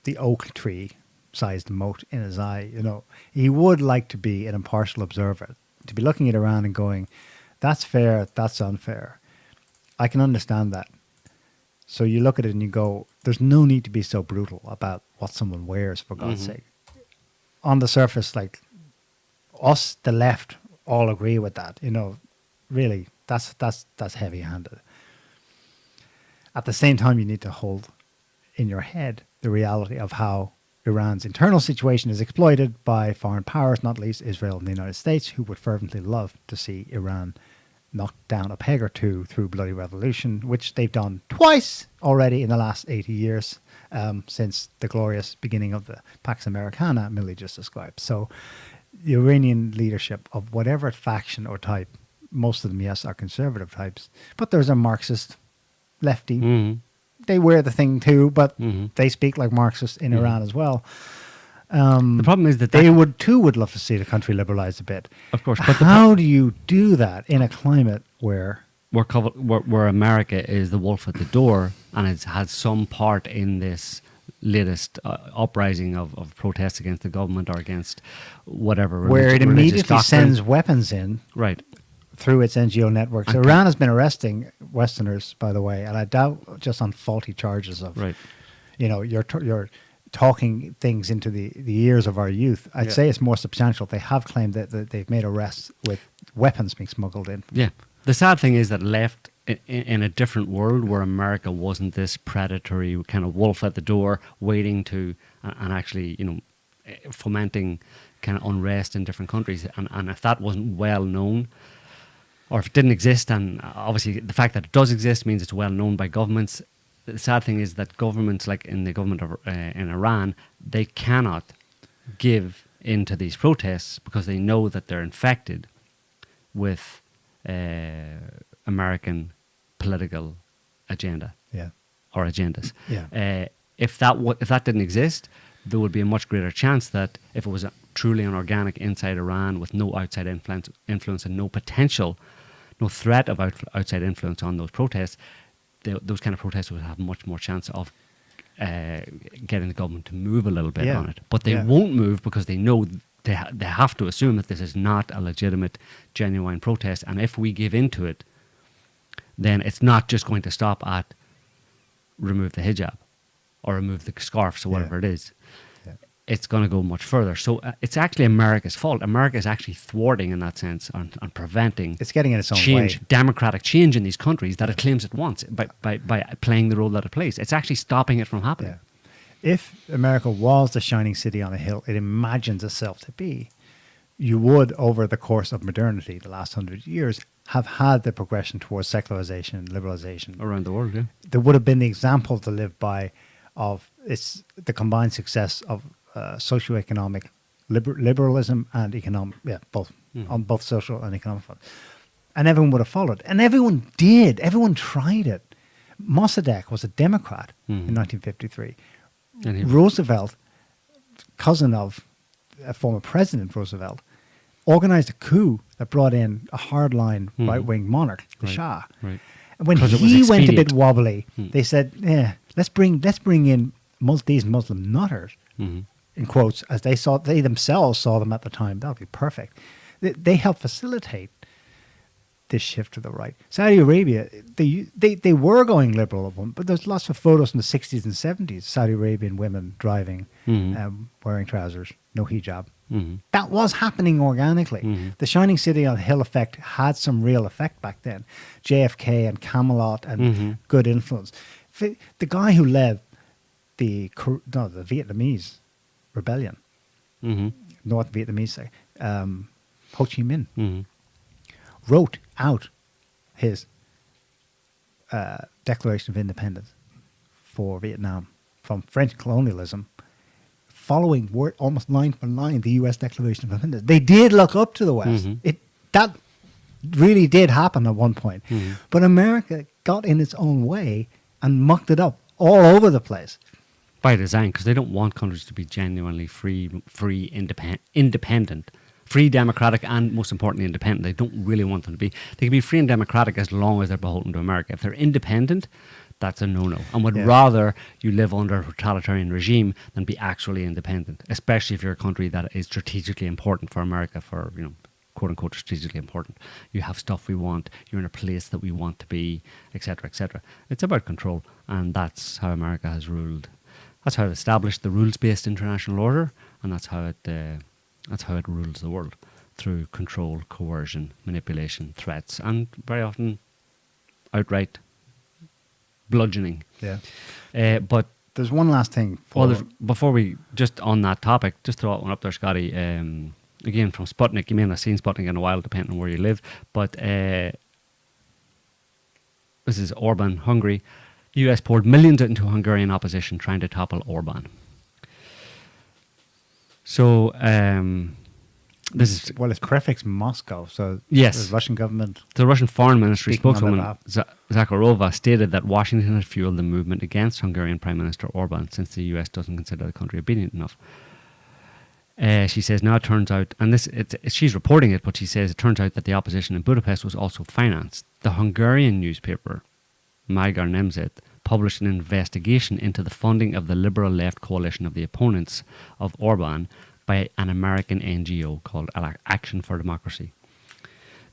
the oak tree sized mote in his eye. He would like to be an impartial observer, to be looking at Iran and going, that's fair, that's unfair. I can understand that. So you look at it and you go, there's no need to be so brutal about what someone wears, for God's sake. On the surface, like, us, the left, all agree with that. Really, that's heavy-handed. At the same time, you need to hold in your head the reality of how Iran's internal situation is exploited by foreign powers, not least Israel and the United States, who would fervently love to see Iran knocked down a peg or two through bloody revolution, which they've done twice already in the last 80 years, since the glorious beginning of the Pax Americana Millie just described. So the Iranian leadership of whatever faction or type, most of them, yes, are conservative types, but there's a Marxist lefty. They wear the thing too, but they speak like Marxists in Iran as well. The problem is that they would love to see the country liberalized a bit. Of course, but how do you do that in a climate where where America is the wolf at the door and it's had some part in this latest uprising of protests against the government or against whatever, where it immediately doctrine. sends weapons in, right, through its NGO networks. Iran has been arresting Westerners, by the way, and I doubt just on faulty charges of, you're talking things into the ears of our youth. I'd say it's more substantial. They have claimed that they've made arrests with weapons being smuggled in. Yeah. The sad thing is that left in a different world where America wasn't this predatory kind of wolf at the door waiting to, and actually, fomenting kind of unrest in different countries. And if that wasn't well known, or if it didn't exist, and obviously the fact that it does exist means it's well known by governments. The sad thing is that governments, like in the government of in Iran, they cannot give in to these protests because they know that they're infected with American political agenda, or agendas. If that didn't exist, there would be a much greater chance that if it was truly an organic inside Iran with no outside influence and no threat of outside influence on those protests, those kind of protests would have much more chance of getting the government to move a little bit on it. But they won't move because they know they have to assume that this is not a legitimate, genuine protest. And if we give into it, then it's not just going to stop at remove the hijab or remove the scarves or whatever it is. It's going to go much further. So it's actually America's fault. America is actually thwarting, in that sense, and preventing. It's getting in its own way. Democratic change in these countries that it claims it wants by playing the role that it plays. It's actually stopping it from happening. Yeah. If America was the shining city on a hill it imagines itself to be, you would, over the course of modernity, the last 100 years, have had the progression towards secularization and liberalization. Around the world, yeah. There would have been the example to live by of the combined success of socioeconomic liberalism and economic, both, on both social and economic fronts. And everyone would have followed. And everyone did. Everyone tried it. Mossadegh was a Democrat in 1953. Roosevelt, cousin of a former President Roosevelt, organized a coup that brought in a hardline right-wing monarch, the Shah. Right. And when he went a bit wobbly, they said, let's bring in these Muslim nutters, in quotes, as they themselves saw them at the time. That would be perfect. They helped facilitate this shift to the right. Saudi Arabia, they were going liberal, but there's lots of photos in the 60s and 70s, Saudi Arabian women driving, wearing trousers, no hijab. That was happening organically. The Shining City on the Hill effect had some real effect back then. JFK and Camelot and good influence. The guy who led the Vietnamese rebellion, North Vietnamese, Ho Chi Minh, wrote out his Declaration of Independence for Vietnam from French colonialism, following word almost line for line the U.S. Declaration of Independence. They did look up to the West. That really did happen at one point. But America got in its own way and mucked it up all over the place. By design, because they don't want countries to be genuinely free, independent, free, democratic, and most importantly, independent. They don't really want them to be. They can be free and democratic as long as they're beholden to America. If they're independent, that's a no-no, and would rather you live under a totalitarian regime than be actually independent, especially if you're a country that is strategically important for America, for, quote unquote, strategically important. You have stuff we want, you're in a place that we want to be, etc., etc. It's about control, and that's how America has ruled. That's how it established the rules-based international order, and that's how it rules the world, through control, coercion, manipulation, threats, and very often outright bludgeoning. But there's one last thing. Before we, just on that topic, just throw one up there, Scotty. Again, from Sputnik. You may not have seen Sputnik in a while, depending on where you live. But this is Orban, Hungary. The US poured millions into Hungarian opposition trying to topple Orban. So this is... Well, it's prefix Moscow, so yes, the Russian government... The Russian Foreign Ministry spokeswoman Zakharova stated that Washington had fueled the movement against Hungarian Prime Minister Orban since the US doesn't consider the country obedient enough. She says now it turns out, and she's reporting it, but she says it turns out that the opposition in Budapest was also financed. The Hungarian newspaper, Magyar Nemzet, published an investigation into the funding of the liberal left coalition of the opponents of Orban by an American NGO called Action for Democracy.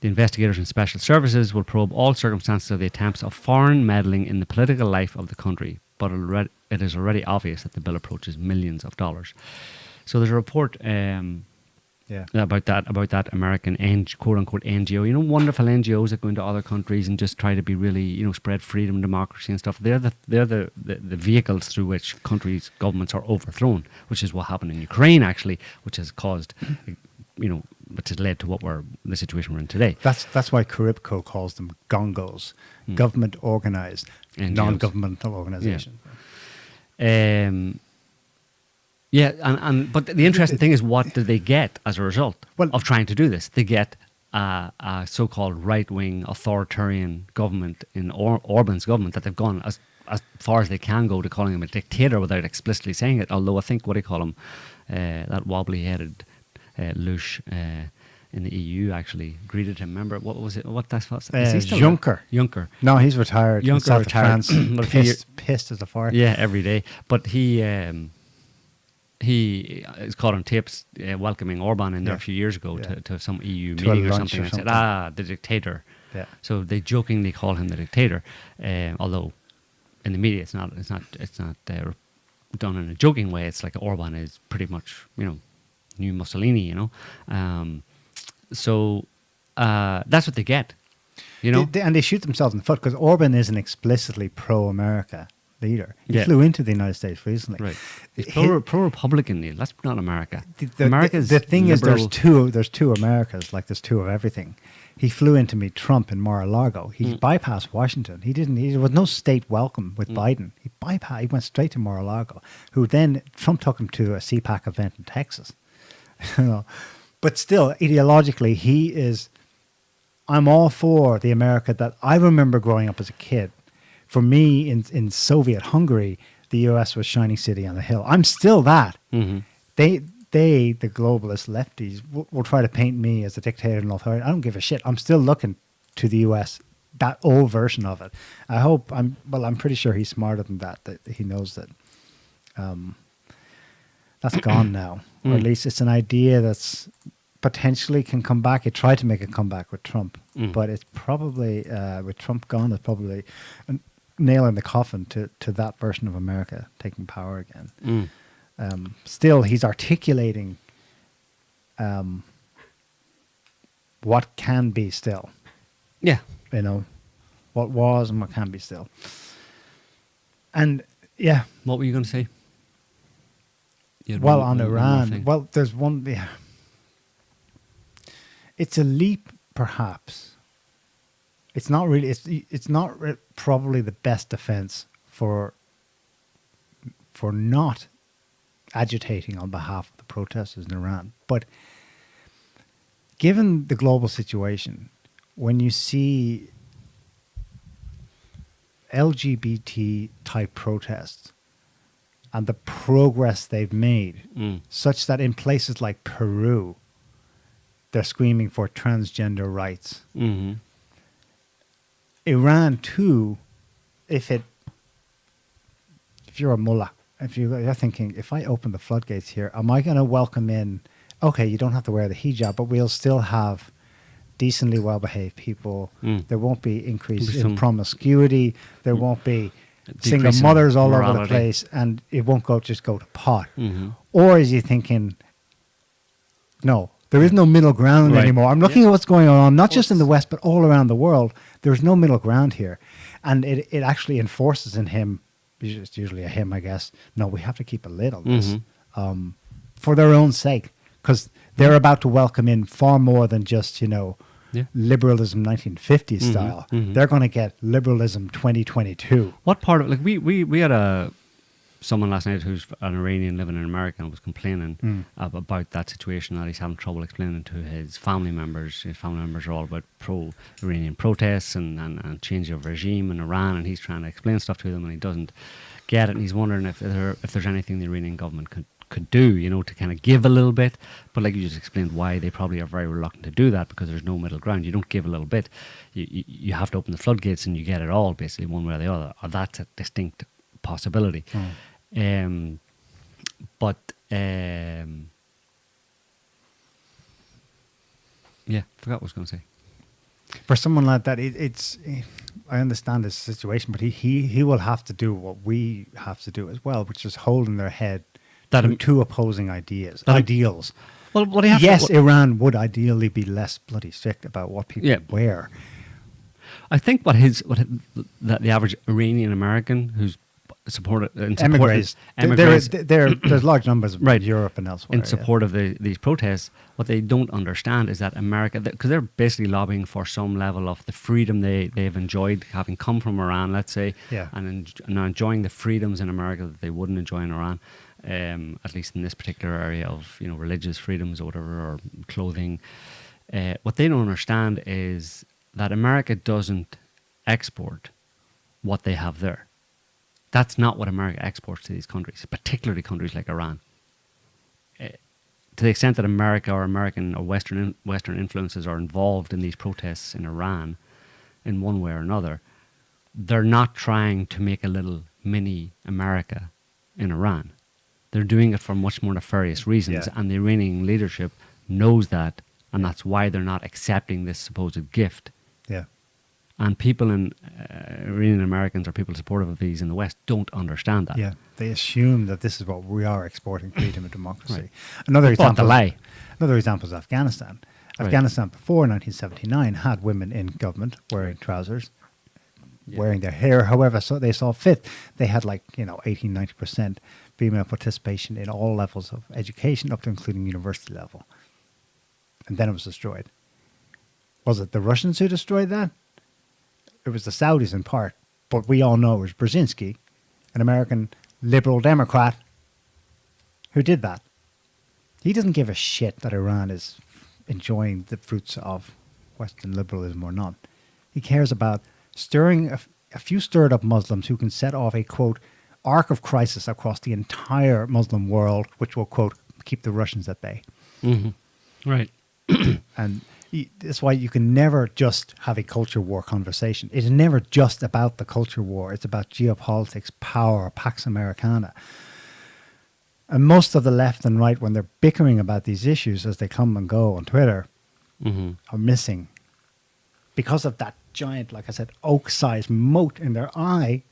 The investigators and special services will probe all circumstances of the attempts of foreign meddling in the political life of the country, but it is already obvious that the bill approaches millions of dollars. So there's a report about that American quote unquote NGO. You know, wonderful NGOs that go into other countries and just try to be really, you know, spread freedom and democracy and stuff. They're the vehicles through which countries' governments are overthrown, which is what happened in Ukraine actually, which has caused, you know, which has led to the situation we're in today. That's why Caribco calls them gongos, government organized, non-governmental organization. But the interesting thing is, what do they get as a result of trying to do this? They get a so-called right-wing authoritarian government in Orban's government that they've gone as far as they can go to calling him a dictator without explicitly saying it. Although I think, what do you call him, that wobbly-headed louche in the EU actually greeted him. Remember, what was it? What that's Juncker. Juncker. No, he's retired. Juncker retired. Pissed as a fire. Yeah, every day. But he is caught on tapes welcoming Orban in there a few years ago to some EU meeting or something, and said, the dictator. Yeah. So they jokingly call him the dictator, although in the media it's not done in a joking way. It's like Orban is pretty much, you know, new Mussolini, you know. So that's what they get, you know. And they shoot themselves in the foot because Orban is an explicitly pro-America leader. He flew into the United States recently. Right. He's pro-Republican leader. That's not America. The thing is, there's two Americas, like there's two of everything. He flew in to meet Trump in Mar-a-Lago. He bypassed Washington. There was no state welcome with Biden. He went straight to Mar-a-Lago, Trump took him to a CPAC event in Texas. You know, but still, ideologically, I'm all for the America that I remember growing up as a kid. For me, in Soviet Hungary, the US was shining city on a hill. I'm still that. Mm-hmm. The globalist lefties, will try to paint me as a dictator and authority. I don't give a shit. I'm still looking to the US, that old version of it. I'm pretty sure he's smarter than that he knows that that's gone now. Or at least it's an idea that's potentially can come back. It tried to make a comeback with Trump, but it's probably, with Trump gone, it's probably a nail in the coffin to that version of America taking power again. Still, he's articulating what can be still. Yeah. You know, what was and what can be still. And, yeah. What were you going to say? Well, on Iran, there's one. Yeah. It's a leap, perhaps. It's not really. It's not probably the best defense for not agitating on behalf of the protesters in Iran. But given the global situation, when you see LGBT type protests and the progress they've made, such that in places like Peru, they're screaming for transgender rights. Mm-hmm. Iran too, if you're a mullah, if you're thinking, if I open the floodgates here, am I going to welcome in, okay, you don't have to wear the hijab, but we'll still have decently well-behaved people. There won't be increase in promiscuity. There won't be single mothers all over the place, and it won't just go to pot. Mm-hmm. Or is you thinking, no, there is no middle ground anymore. I'm looking at what's going on, not just in the West, but all around the world. There's no middle ground here. And it actually enforces in him, it's usually a him, I guess, no, we have to keep a lid on this for their own sake, because they're about to welcome in far more than just, liberalism 1950s style. Mm-hmm. They're going to get liberalism 2022. What part of, we had someone last night who's an Iranian living in America and was complaining about that situation, that he's having trouble explaining to his family members. His family members are all about pro-Iranian protests and change of regime in Iran, and he's trying to explain stuff to them and he doesn't get it, and he's wondering if there's anything the Iranian government could do, you know, to kind of give a little bit. But like you just explained, why they probably are very reluctant to do that, because there's no middle ground. You don't give a little bit. You have to open the floodgates and you get it all, basically, one way or the other. Or that's a distinct possibility. Yeah, forgot what I was going to say. For someone like that, I understand this situation, but he will have to do what we have to do as well, which is hold in their head two opposing ideals. Well, what do you have yes, Iran would ideally be less bloody strict about what people wear. I think that the average Iranian American who's supported emigres. There's large numbers in Europe and elsewhere in support of these protests. What they don't understand is that America, because they're basically lobbying for some level of the freedom they've enjoyed having come from Iran, let's say, and enjoying the freedoms in America that they wouldn't enjoy in Iran, at least in this particular area of, you know, religious freedoms or whatever, or clothing. What they don't understand is that America doesn't export what they have there. That's not what America exports to these countries, particularly countries like Iran. To the extent that America or American or Western influences are involved in these protests in Iran in one way or another, they're not trying to make a little mini America in Iran. They're doing it for much more nefarious reasons, and the Iranian leadership knows that, and that's why they're not accepting this supposed gift. Yeah. And people Iranian Americans or people supportive of these in the West don't understand that. Yeah, they assume that this is what we are exporting: freedom and democracy. Right. Another example is Afghanistan. Afghanistan before 1979 had women in government wearing trousers, wearing their hair however they saw fit. They had 18-90% female participation in all levels of education, up to including university level. And then it was destroyed. Was it the Russians who destroyed that? It was the Saudis in part, but we all know it was Brzezinski, an American liberal Democrat, who did that. He doesn't give a shit that Iran is enjoying the fruits of Western liberalism or not. He cares about stirring a few stirred up Muslims who can set off a, quote, arc of crisis across the entire Muslim world, which will, quote, keep the Russians at bay. Mm-hmm. Right. And that's why you can never just have a culture war conversation. It's never just about the culture war. It's about geopolitics, power, Pax Americana. And most of the left and right, when they're bickering about these issues as they come and go on Twitter, are missing. Because of that giant, like I said, oak-sized moat in their eye,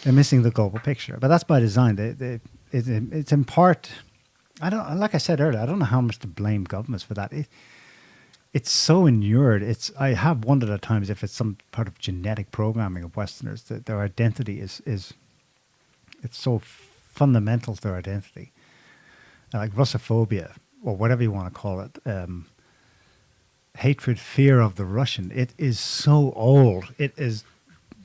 they're missing the global picture. But that's by design. It's in part... like I said earlier, I don't know how much to blame governments for that. It's so inured. I have wondered at times if it's some part of genetic programming of Westerners, that their identity is it's so fundamental to their identity. Like Russophobia, or whatever you want to call it, hatred, fear of the Russian. It is so old. It is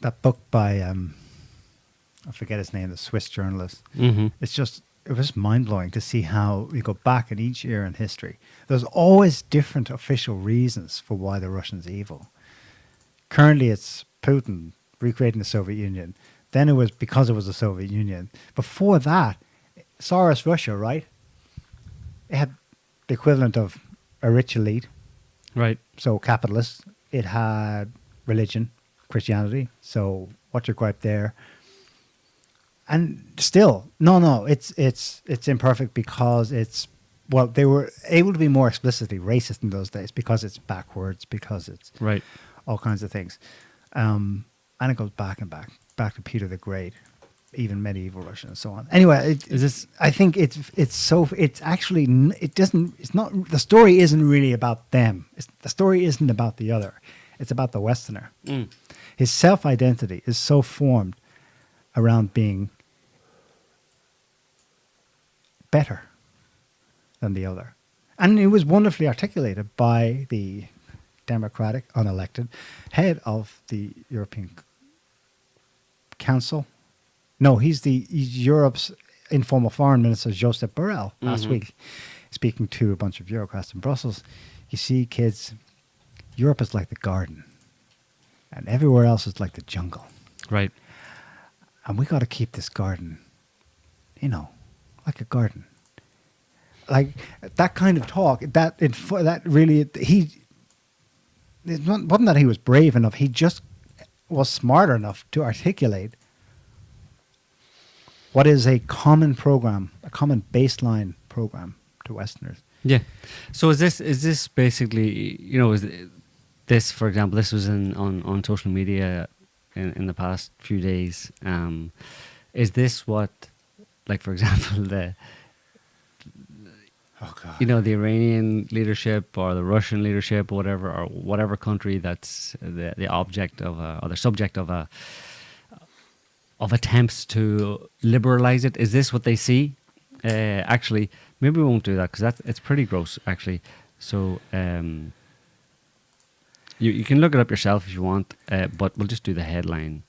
that book by, I forget his name, the Swiss journalist. Mm-hmm. It was mind-blowing to see how you go back in each era in history. There's always different official reasons for why the Russians are evil. Currently, it's Putin recreating the Soviet Union. Then it was because it was the Soviet Union. Before that, Tsarist Russia, right? It had the equivalent of a rich elite. Right. So capitalist. It had religion, Christianity. So what's your gripe there? And still, it's imperfect because they were able to be more explicitly racist in those days because it's backwards, because it's all kinds of things. And it goes back to Peter the Great, even medieval Russia and so on. Anyway, I think the story isn't really about them. The story isn't about the other. It's about the Westerner. Mm. His self-identity is so formed around being better than the other. And it was wonderfully articulated by the democratic, unelected head of the European Council. No, he's Europe's informal foreign minister, Josep Borrell, last week, speaking to a bunch of bureaucrats in Brussels. You see, kids, Europe is like the garden, and everywhere else is like the jungle. Right. And we got to keep this garden, like a garden. like that kind of talk, that really, wasn't that he was brave enough. He just was smart enough to articulate what is a common program, a common baseline program to Westerners. Yeah. So is this basically, is this, for example, this was on social media in the past few days. Is this what, like, for example, the Iranian leadership or the Russian leadership or whatever country that's the object of or the subject of attempts to liberalize it? Is this what they see? Actually, maybe we won't do that because it's pretty gross, actually. So you can look it up yourself if you want, but we'll just do the headline.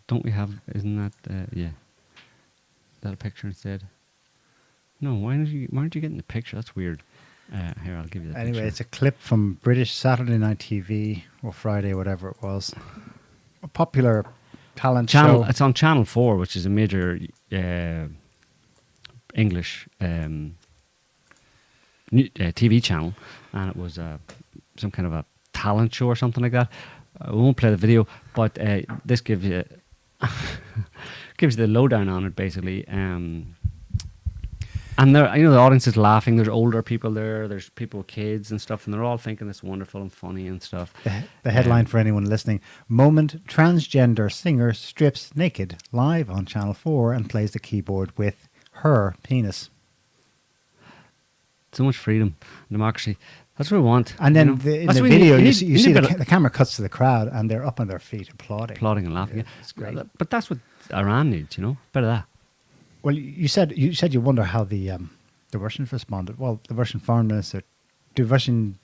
Don't we have? Isn't that yeah? Is that a picture instead? No. Why aren't you getting the picture? That's weird. Here, I'll give you the picture. Anyway, it's a clip from British Saturday Night TV or Friday, whatever it was. A popular talent show. It's on Channel 4, which is a major English TV channel, and it was some kind of a talent show or something like that. I won't play the video, but this gives you the lowdown on it, basically. And there, the audience is laughing. There's older people there. There's people with kids and stuff, and they're all thinking it's wonderful and funny and stuff. The headline for anyone listening: Moment transgender singer strips naked live on Channel 4 and plays the keyboard with her penis. So much freedom, democracy. That's what we want. And then in the video, you see the camera cuts to the crowd, and they're up on their feet applauding and laughing. Yeah, it's great. But that's what Iran needs, Bit of that. Well, you said you wonder how the Russians responded. Well, the Russian foreign minister, the Russian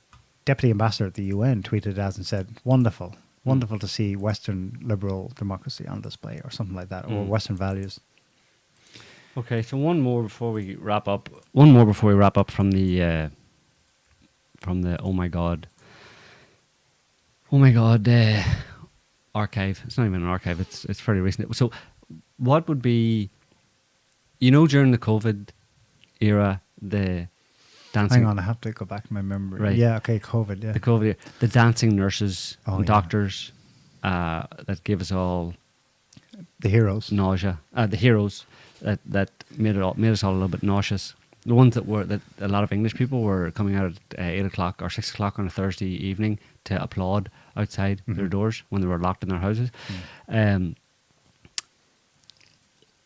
deputy ambassador at the UN tweeted out and said, wonderful to see Western liberal democracy on display, or something like that, or Western values. Okay, so one more before we wrap up from the oh my god archive. It's not even an archive. It's fairly recent. So, what would be, during the COVID era, the dancing... Hang on, I have to go back to my memory. Right. Yeah, okay, COVID, yeah. The COVID era. The dancing nurses and doctors that gave us all... The heroes. Nausea. The heroes that made us all a little bit nauseous. The ones that a lot of English people were coming out at 8 o'clock or 6 o'clock on a Thursday evening to applaud outside their doors when they were locked in their houses.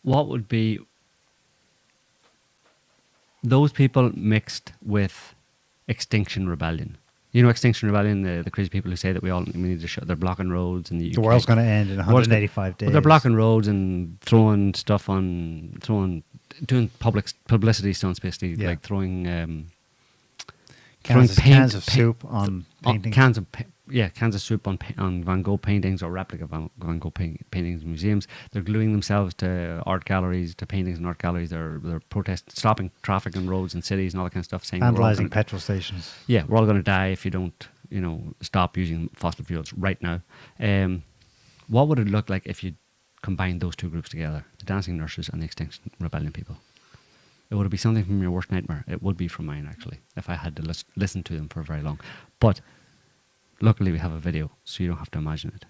What would be those people mixed with Extinction Rebellion? Extinction Rebellion, the crazy people who say that we need to they're blocking roads and the world's going to end in 185 days. Well, they're blocking roads and throwing stuff doing publicity stunts, basically, like throwing cans of soup on paintings. Cans of soup on Van Gogh paintings or replica Van Gogh paintings in museums. They're gluing themselves to art galleries, to paintings and art galleries. They're stopping traffic on roads and cities and all that kind of stuff. Saying vandalizing petrol stations. Yeah, we're all going to die if you don't, stop using fossil fuels right now. What would it look like if you combined those two groups together, the dancing nurses and the Extinction Rebellion people? Would it be something from your worst nightmare? It would be from mine, actually, if I had to listen to them for very long. But luckily we have a video, so you don't have to imagine it.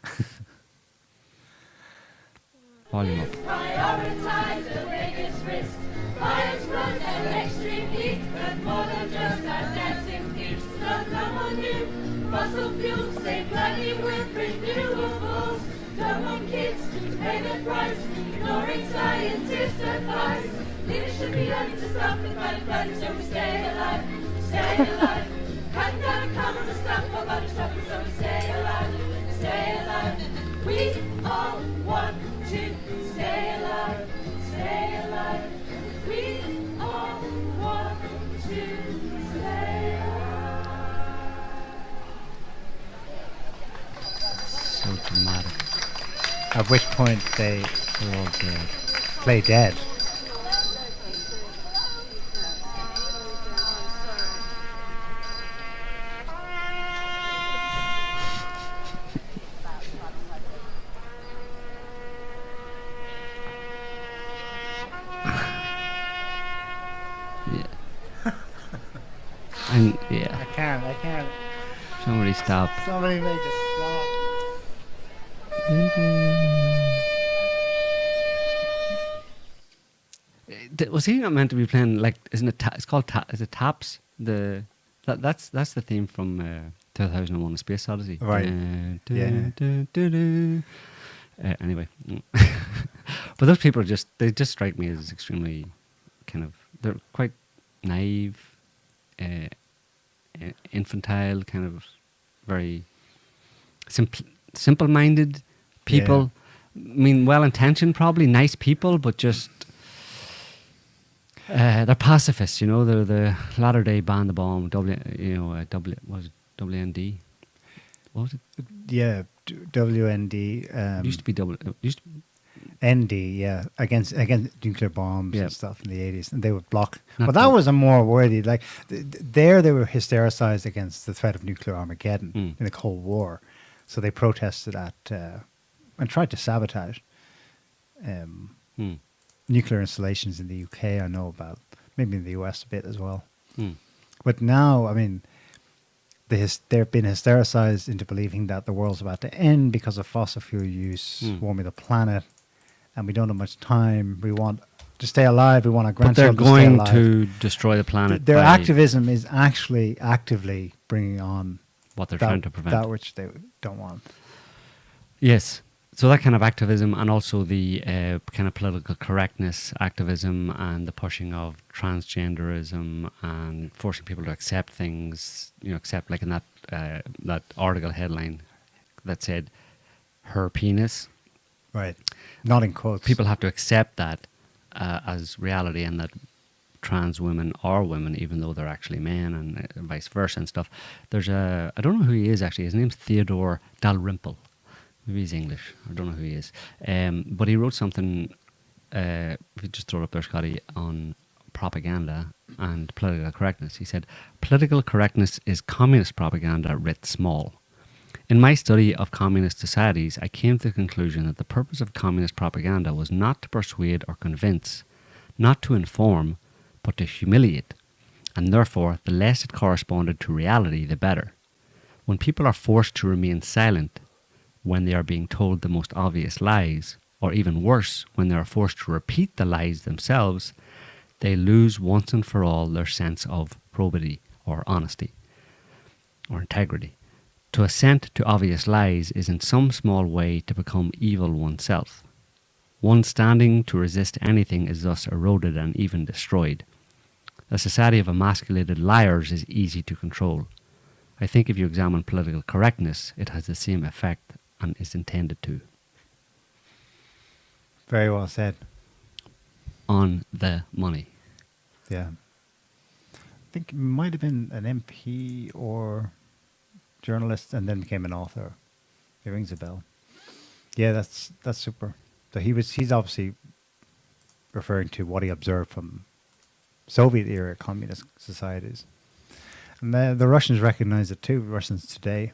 Volume up. Prioritize the biggest risk. Fires run at extreme heat, but more than just our dancing feet. So come on you, fossil fuels, save planet with renewables. Come on kids, to pay the price, ignoring scientists' advice. Leaders should be ready to stop the planet, so we stay alive, stay alive. Cutting down a carbon to stop our body stopping, so we stay alive, stay alive. We all want to stay alive, stay alive. We all want to stay alive. So dramatic. At which point they were all dead. Play dead. can't. Somebody stop. Somebody make it stop. Was he not meant to be playing like? Isn't it? It's called. Is it Taps? That's the theme from 2001: A Space Odyssey. Right. Anyway, but those people they just strike me as extremely kind of. They're quite naive, infantile, kind of very simple-minded people. I mean, well-intentioned, probably nice people, but just they're pacifists. You know, they're the latter-day ban the bomb. WND. What was it? Yeah, WND. Used to be ND, yeah, against nuclear bombs Yeah. and stuff in the 80s, and they would block. Not But that the- was a more worthy, like, there they were hystericized against the threat of nuclear Armageddon in the Cold War. So they protested at, and tried to sabotage nuclear installations in the UK, I know about. Maybe in the US a bit as well. But now, I mean, they've been hystericized into believing that the world's about to end because of fossil fuel use, warming the planet, and we don't have much time. We want to stay alive. We want our But they're grandchildren to stay going alive. to destroy the planet. Their by activism is actually actively bringing on what they're trying to prevent. that which they don't want. Yes. So that kind of activism, and also the kind of political correctness activism, and the pushing of transgenderism, and forcing people to accept things. You know, accept, like in that article headline that said "her penis." Right. Not in quotes. People have to accept that as reality, and that trans women are women, even though they're actually men, and vice versa and stuff. There's I don't know who he is actually. His name's Theodore Dalrymple. Maybe he's English. I don't know who he is. But he wrote something, if you just throw it up there, Scotty, on propaganda and political correctness. He said, "Political correctness is communist propaganda writ small. In my study of communist societies, I came to the conclusion that the purpose of communist propaganda was not to persuade or convince, not to inform, but to humiliate, and therefore the less it corresponded to reality, the better. When people are forced to remain silent, when they are being told the most obvious lies, or even worse, when they are forced to repeat the lies themselves, they lose once and for all their sense of probity or honesty or integrity. To assent to obvious lies is in some small way to become evil oneself. One standing to resist anything is thus eroded and even destroyed. A society of emasculated liars is easy to control. I think if you examine political correctness, it has the same effect and is intended to." Very well said. On the money. Yeah. I think it might have been an MP or journalist and then became an author. It rings a bell. Yeah, that's super. So he's obviously referring to what he observed from Soviet era communist societies. And the Russians recognize it too. Russians today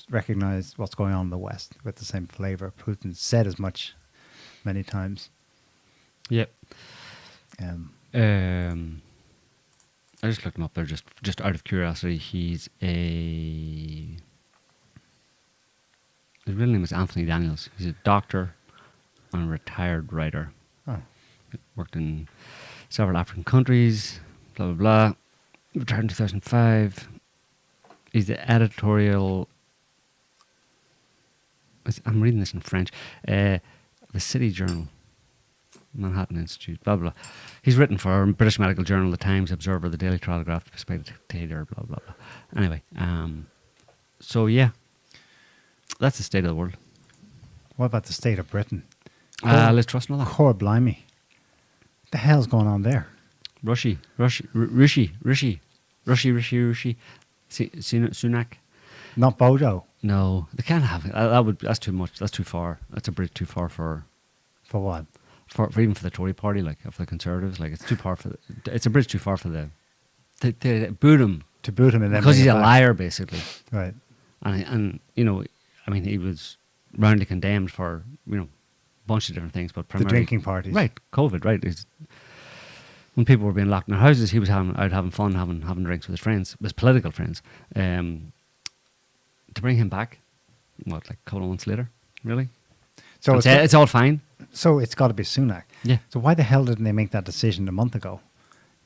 recognize what's going on in the West with the same flavor. Putin said as much many times. Yep. I just looked him up there just out of curiosity. His real name is Anthony Daniels. He's a doctor and a retired writer. Oh. Worked in several African countries, blah, blah, blah. Retired in 2005. He's the editorial... I'm reading this in French. The City Journal. Manhattan Institute, blah, blah. He's written for British Medical Journal, The Times, Observer, The Daily Telegraph, The Spectator, blah, blah, blah. Anyway, so yeah, that's the state of the world. What about the state of Britain? Liz Truss and all that. Core blimey. What the hell's going on there? Rishi. Sunak. Not Bojo. No, they can't have it. That's too much. That's too far. That's a bridge too far for what? For even for the Tory party, like for the Conservatives, like it's too far for. It's a bridge too far for the. To boot him. To boot him and then because bring he's it a back. liar, basically. Right. And you know, I mean, he was roundly condemned for a bunch of different things, but primarily drinking parties. Right, COVID, right? when people were being locked in their houses, he was out having fun, having drinks with his friends, his political friends. To bring him back, what, like a couple of months later, really? So it's all fine. So it's got to be Sunak. Yeah. So why the hell didn't they make that decision a month ago,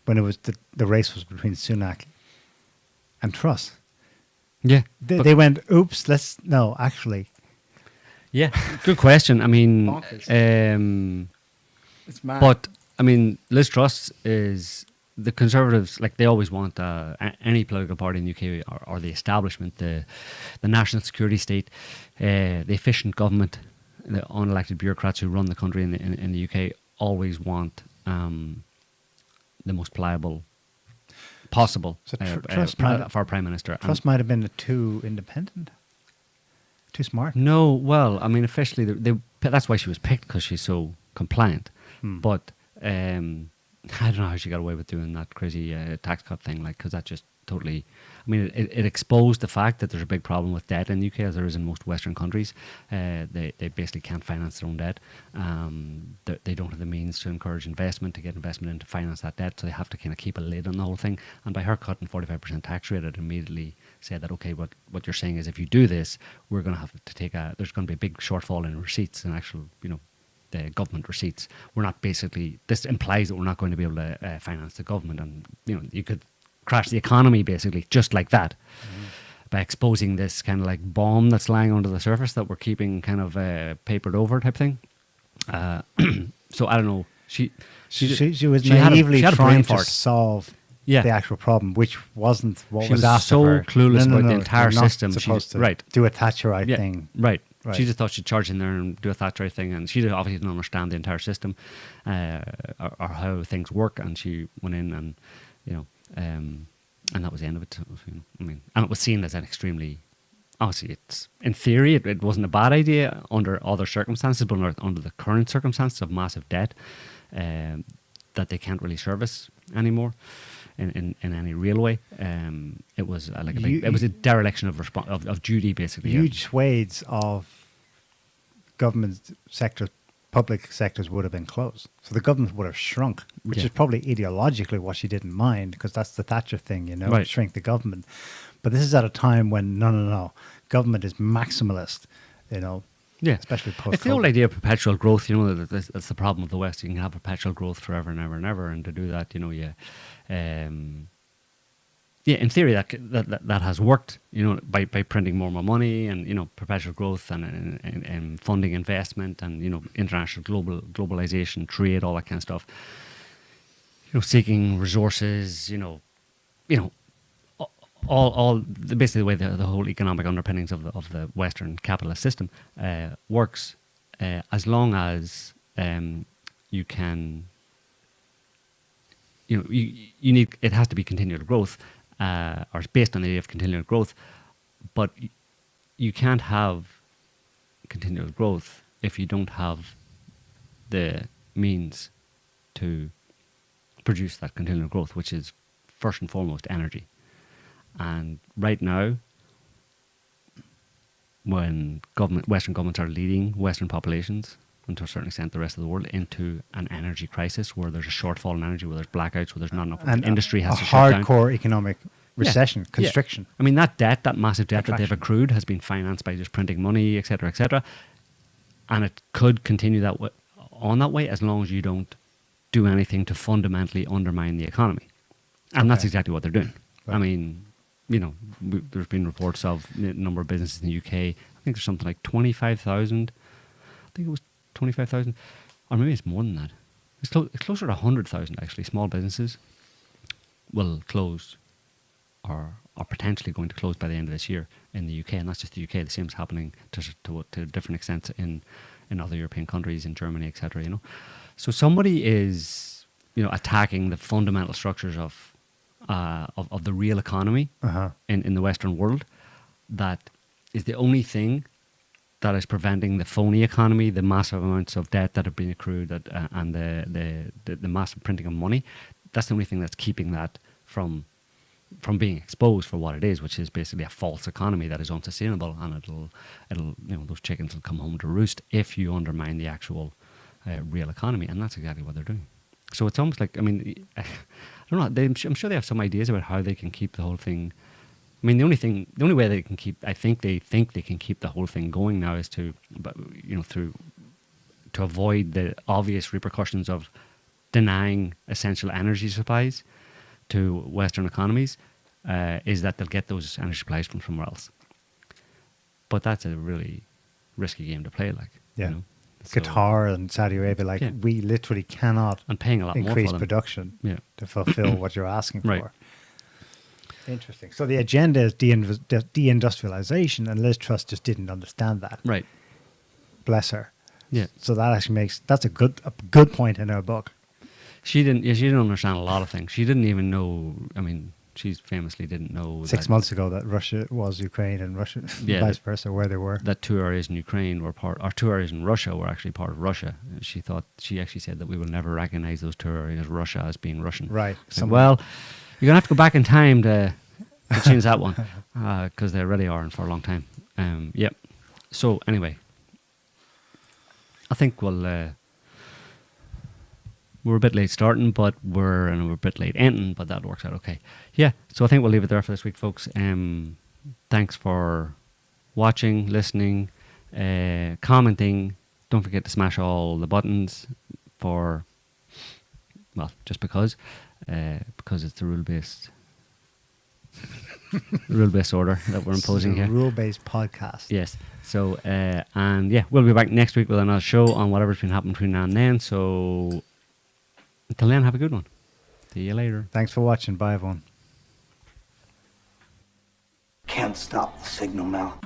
when it was the race was between Sunak and Truss? Yeah. They went, oops, no, actually. Yeah, good question. I mean, It's mad. but I mean, Liz Truss is the Conservatives. Like, they always want any political party in the UK or the establishment, the national security state, the efficient government, the unelected bureaucrats who run the country in the UK always want the most pliable possible for a prime minister. Truss might have been too independent, too smart. No, well, I mean, officially, that's why she was picked, because she's so compliant. But I don't know how she got away with doing that crazy tax cut thing, like, because that just totally. I mean, it exposed the fact that there's a big problem with debt in the UK, as there is in most Western countries. They basically can't finance their own debt. They don't have the means to encourage investment, to get investment in to finance that debt, so they have to kind of keep a lid on the whole thing. And by her cutting 45% tax rate, it immediately said that, okay, what you're saying is, if you do this, we're going to have to there's going to be a big shortfall in receipts and actual, the government receipts. We're not basically, this implies that we're not going to be able to finance the government, and you could crash the economy basically just like that, by exposing this kind of like bomb that's lying under the surface that we're keeping kind of papered over type thing. So I don't know. She was naively trying to solve the actual problem, which wasn't what was asked of her. She was so clueless about the entire system. Supposed to do a Thatcherite thing. Right. She just thought she'd charge in there and do a Thatcherite thing, and she obviously didn't understand the entire system or how things work. And she went in, and and that was the end of it. I mean, and it was seen as an extremely, obviously, it's in theory it wasn't a bad idea under other circumstances, but under the current circumstances of massive debt that they can't really service anymore in any real way. It was it was a dereliction of duty, basically. Huge swathes of government sectors, public sectors would have been closed. So the government would have shrunk, which is probably ideologically what she didn't mind, because that's the Thatcher thing, shrink the government. But this is at a time when, no, government is maximalist, especially post-COVID. It's the old idea of perpetual growth, that's the problem of the West. You can have perpetual growth forever and ever and ever, and to do that, in theory that has worked, by printing more money and perpetual growth and funding investment and international globalization, trade, all that kind of stuff. Seeking resources, all basically the way the whole economic underpinnings of the Western capitalist system works, as long as you can. You need, it has to be continual growth. Or it's based on the idea of continual growth, but you can't have continual growth if you don't have the means to produce that continual growth, which is first and foremost energy. And right now, when Western governments are leading Western populations, and to a certain extent the rest of the world, into an energy crisis where there's a shortfall in energy, where there's blackouts, where there's not enough, and industry has to shut down. Hardcore economic recession, constriction. I mean, that massive debt that they've accrued has been financed by just printing money, etc., etc. And it could continue that way as long as you don't do anything to fundamentally undermine the economy. And that's exactly what they're doing. Right. I mean, there's been reports of the number of businesses in the UK. I think there's something like 25,000. I think it was 25,000, or maybe it's more than that. It's closer to 100,000 actually. Small businesses will close, or are potentially going to close by the end of this year in the UK, and that's just the UK. The same is happening to different extents in other European countries, in Germany, etc. So somebody is attacking the fundamental structures of the real economy in the Western world. That is the only thing that is preventing the phony economy, the massive amounts of debt that have been accrued, and the massive printing of money. That's the only thing that's keeping that from being exposed for what it is, which is basically a false economy that is unsustainable, and it'll those chickens will come home to roost if you undermine the actual real economy, and that's exactly what they're doing. So it's almost like, I mean, I don't know. I'm sure they have some ideas about how they can keep the whole thing. I mean, the only way they can keep, I think they can keep the whole thing going now is to avoid the obvious repercussions of denying essential energy supplies to Western economies. Is that they'll get those energy supplies from somewhere else. But that's a really risky game to play, like. Yeah. You know? So, Qatar and Saudi Arabia, we literally cannot and paying a lot more increase for them. production Yeah. to fulfill what you're asking Right. for. Interesting. So the agenda is deindustrialization, and Liz Truss just didn't understand that. Right. Bless her. Yeah. So that actually that's a good point in her book. She didn't understand a lot of things. She didn't even know. I mean, she famously didn't know 6 months ago that Russia was Ukraine and Russia, vice versa, where they were. That 2 areas in Ukraine were or 2 areas in Russia were actually part of Russia. She actually said that we will never recognize those 2 areas Russia as being Russian. Right. Well, you're gonna have to go back in time to change that one because they already are for a long time. Yep. So anyway, I think we're a bit late starting, but we're a bit late ending, but that works out okay. Yeah, so I think we'll leave it there for this week, folks. Thanks for watching, listening, commenting. Don't forget to smash all the buttons just because it's the rule-based order that we're imposing here. Rule-based podcast. Yes. So, we'll be back next week with another show on whatever's been happening between now and then. So, until then, have a good one. See you later. Thanks for watching. Bye, everyone. Can't stop the signal, Mel.